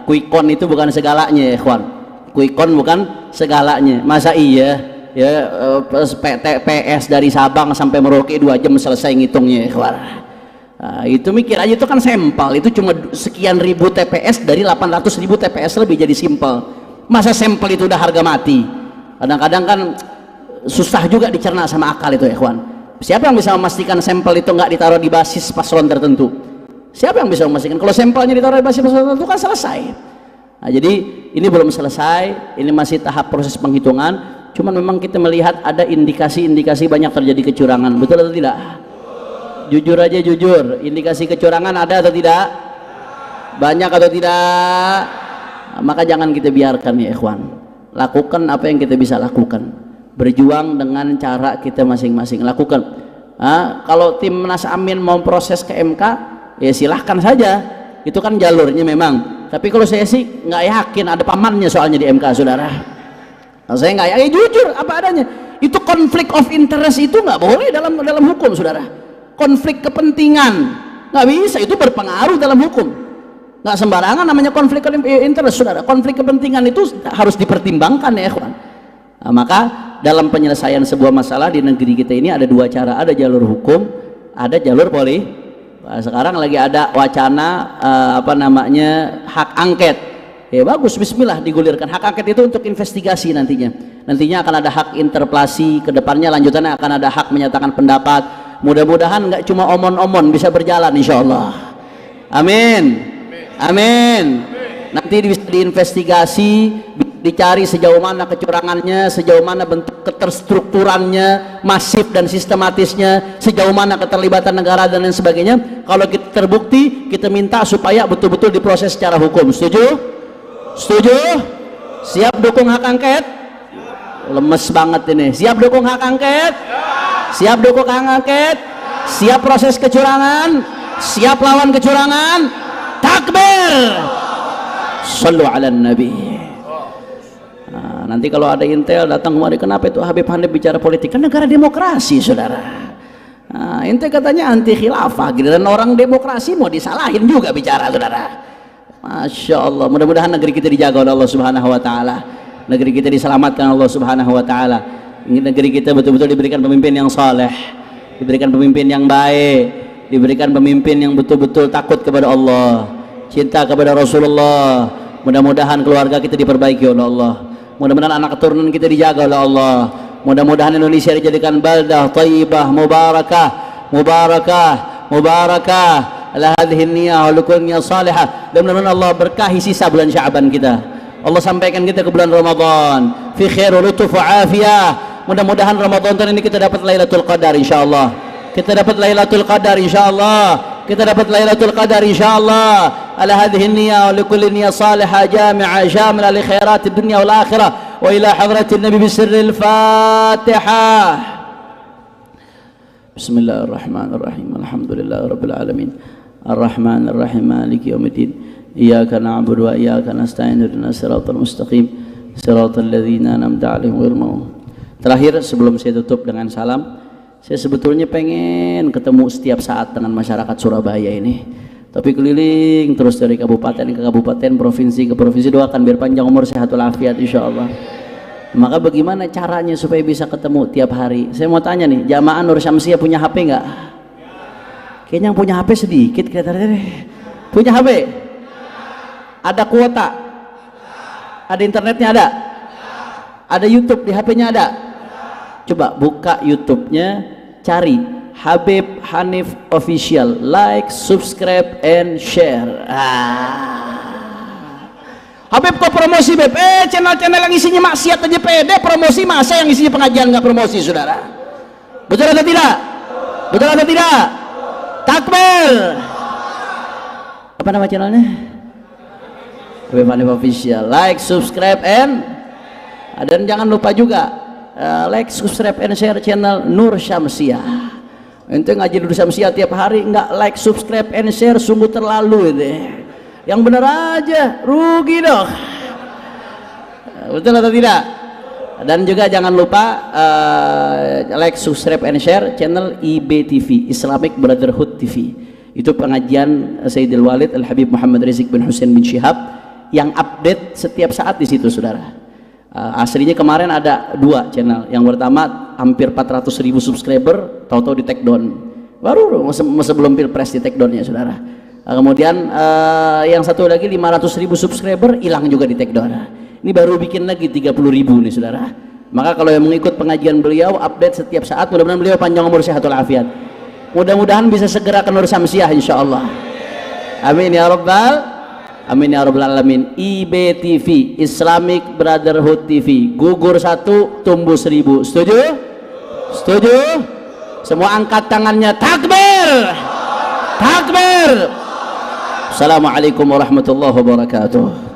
Quick count itu bukan segalanya ya ikhwan. Quick count bukan segalanya. Masa iya ya PS dari Sabang sampai Merauke 2 jam selesai ngitungnya ikhwan. Itu mikir aja, itu kan sampel, itu cuma sekian ribu TPS dari 800.000 TPS lebih, jadi simpel. Masa sampel itu udah harga mati? Kadang-kadang kan susah juga dicerna sama akal itu ikhwan. Siapa yang bisa memastikan sampel itu nggak ditaruh di basis paslon tertentu? Siapa yang bisa memastikan? Kalau sampelnya ditaruh di basis paslon tertentu kan selesai. Jadi ini belum selesai, ini masih tahap proses penghitungan. Cuman memang kita melihat ada indikasi-indikasi banyak terjadi kecurangan, betul atau tidak? Jujur aja, jujur, indikasi kecurangan ada atau tidak? Banyak atau tidak? Maka jangan kita biarkan ya ikhwan. Lakukan apa yang kita bisa lakukan, berjuang dengan cara kita masing-masing, lakukan. Kalau Timnas Amin mau proses ke MK, ya silahkan saja, itu kan jalurnya memang. Tapi kalau saya sih nggak yakin, ada pamannya soalnya di MK saudara. Saya nggak yakin, jujur apa adanya. Itu konflik of interest itu nggak boleh dalam hukum saudara. Konflik kepentingan nggak bisa, itu berpengaruh dalam hukum. Nggak sembarangan namanya konflik interest saudara. Konflik kepentingan itu harus dipertimbangkan ya ikhwan. Maka dalam penyelesaian sebuah masalah di negeri kita ini ada dua cara, ada jalur hukum, ada jalur politik. Sekarang lagi ada wacana hak angket. Ya bagus, bismillah digulirkan. Hak angket itu untuk investigasi nantinya. Nantinya akan ada hak interpelasi, kedepannya lanjutannya akan ada hak menyatakan pendapat. Mudah-mudahan nggak cuma omon-omon, bisa berjalan insya Allah. Amin. Amin. Nanti bisa diinvestigasi, dicari sejauh mana kecurangannya, sejauh mana bentuk keterstrukturannya, masif dan sistematisnya, sejauh mana keterlibatan negara dan lain sebagainya. Kalau kita terbukti, kita minta supaya betul-betul diproses secara hukum. Setuju? Setuju? Siap dukung hak angket? Lemes banget ini. Siap dukung hak angket? Siap dukung hak angket? Siap proses kecurangan? Siap lawan kecurangan? Takbir! Sallu ala nabi. Nanti kalau ada intel datang kemari, kenapa itu Habib Hanif bicara politik? Kan negara demokrasi saudara. Intel katanya anti khilafah, dan orang demokrasi mau disalahin juga bicara saudara. Masya Allah, mudah-mudahan negeri kita dijaga oleh Allah Subhanahu wa ta'ala, negeri kita diselamatkan Allah Subhanahu wa ta'ala, negeri kita betul-betul diberikan pemimpin yang saleh, diberikan pemimpin yang baik, diberikan pemimpin yang betul-betul takut kepada Allah, cinta kepada Rasulullah. Mudah-mudahan keluarga kita diperbaiki oleh Allah, mudah-mudahan anak keturunan kita dijaga oleh Allah, Mudah-mudahan Indonesia dijadikan baldah thayyibah mubarakah, mubarakah, mubarakah ala hadhihi niyyah wa likulli niyyah salihah. Dan mudah-mudahan Allah berkahi sisa bulan Sya'ban kita. Allah sampaikan kita ke bulan Ramadan fi khair wa lutuf wa afiyah. Mudah-mudahan Ramadan tahun ini kita dapat Lailatul Qadar insyaallah. Kita dapat Lailatul Qadar insyaallah. Kita dapat Lailatul Qadar insyaallah. Ala hadhihi niyyah wa likulli niyyah salihah jami'ah syamilah li khairatid dunya wal akhirah. Wa ila hadratin nabi bisirril Fatihah. Bismillahirrahmanirrahim. Alhamdulillahirabbil alamin. Arrahmanir rahim maliki yaumiddin. Iyyaka na'budu wa iyyaka nasta'in ihdinas siratal mustaqim siratal ladzina an'amta 'alaihim ghairil maghdubi. Terakhir sebelum saya tutup dengan salam, saya sebetulnya pengen ketemu setiap saat dengan masyarakat Surabaya ini, tapi keliling terus dari kabupaten ke kabupaten, provinsi ke provinsi. Doakan biar panjang umur sehat walafiat insyaallah. Maka bagaimana caranya supaya bisa ketemu tiap hari? Saya mau tanya nih, jamaah Nur Syamsiah punya HP nggak? Kayaknya yang punya HP sedikit kelihatannya deh. Punya HP? Ada kuota? Ada internetnya ada? Ada YouTube di HP-nya ada? Coba buka YouTube-nya, cari Habib Hanif Official, like, subscribe, and share. Habib kok promosi Beb? Channel-channel yang isinya maksiat aja pede promosi, masa yang isinya pengajian nggak promosi, saudara? Betul atau tidak? Betul atau tidak? Takbir. Apa nama channelnya? Habib Hanif Official, like, subscribe, dan jangan lupa juga like, subscribe, and share channel Nur Syamsiah. Ente ngaji Nur Syamsiah tiap hari nggak like, subscribe, and share, sungguh terlalu itu. Yang benar aja, rugi dong. Betul atau tidak? Dan juga jangan lupa like, subscribe, and share channel IBTV, Islamic Brotherhood TV. Itu pengajian Sayyidil Walid Al Habib Muhammad Rizik bin Hussein bin Syihab yang update setiap saat di situ, saudara. Aslinya kemarin ada 2 channel. Yang pertama hampir 400.000 subscriber, tahu-tahu di take down. Baru sebelum pilpres di take downnya, saudara. Kemudian yang satu lagi 500.000 subscriber, hilang juga di take down. Ini baru bikin lagi 30.000 nih, saudara. Maka kalau yang mengikut pengajian beliau update setiap saat, mudah-mudahan beliau panjang umur sehat walafiat. Mudah-mudahan bisa segera ke Nur Syamsiah insyaallah. Amin ya rabbal. Amin ya rabbal alamin. IBTV, Islamic Brotherhood TV, gugur 1 tumbuh 1000. Setuju? Setuju? Semua angkat tangannya, takbir, takbir. Assalamualaikum warahmatullahi wabarakatuh.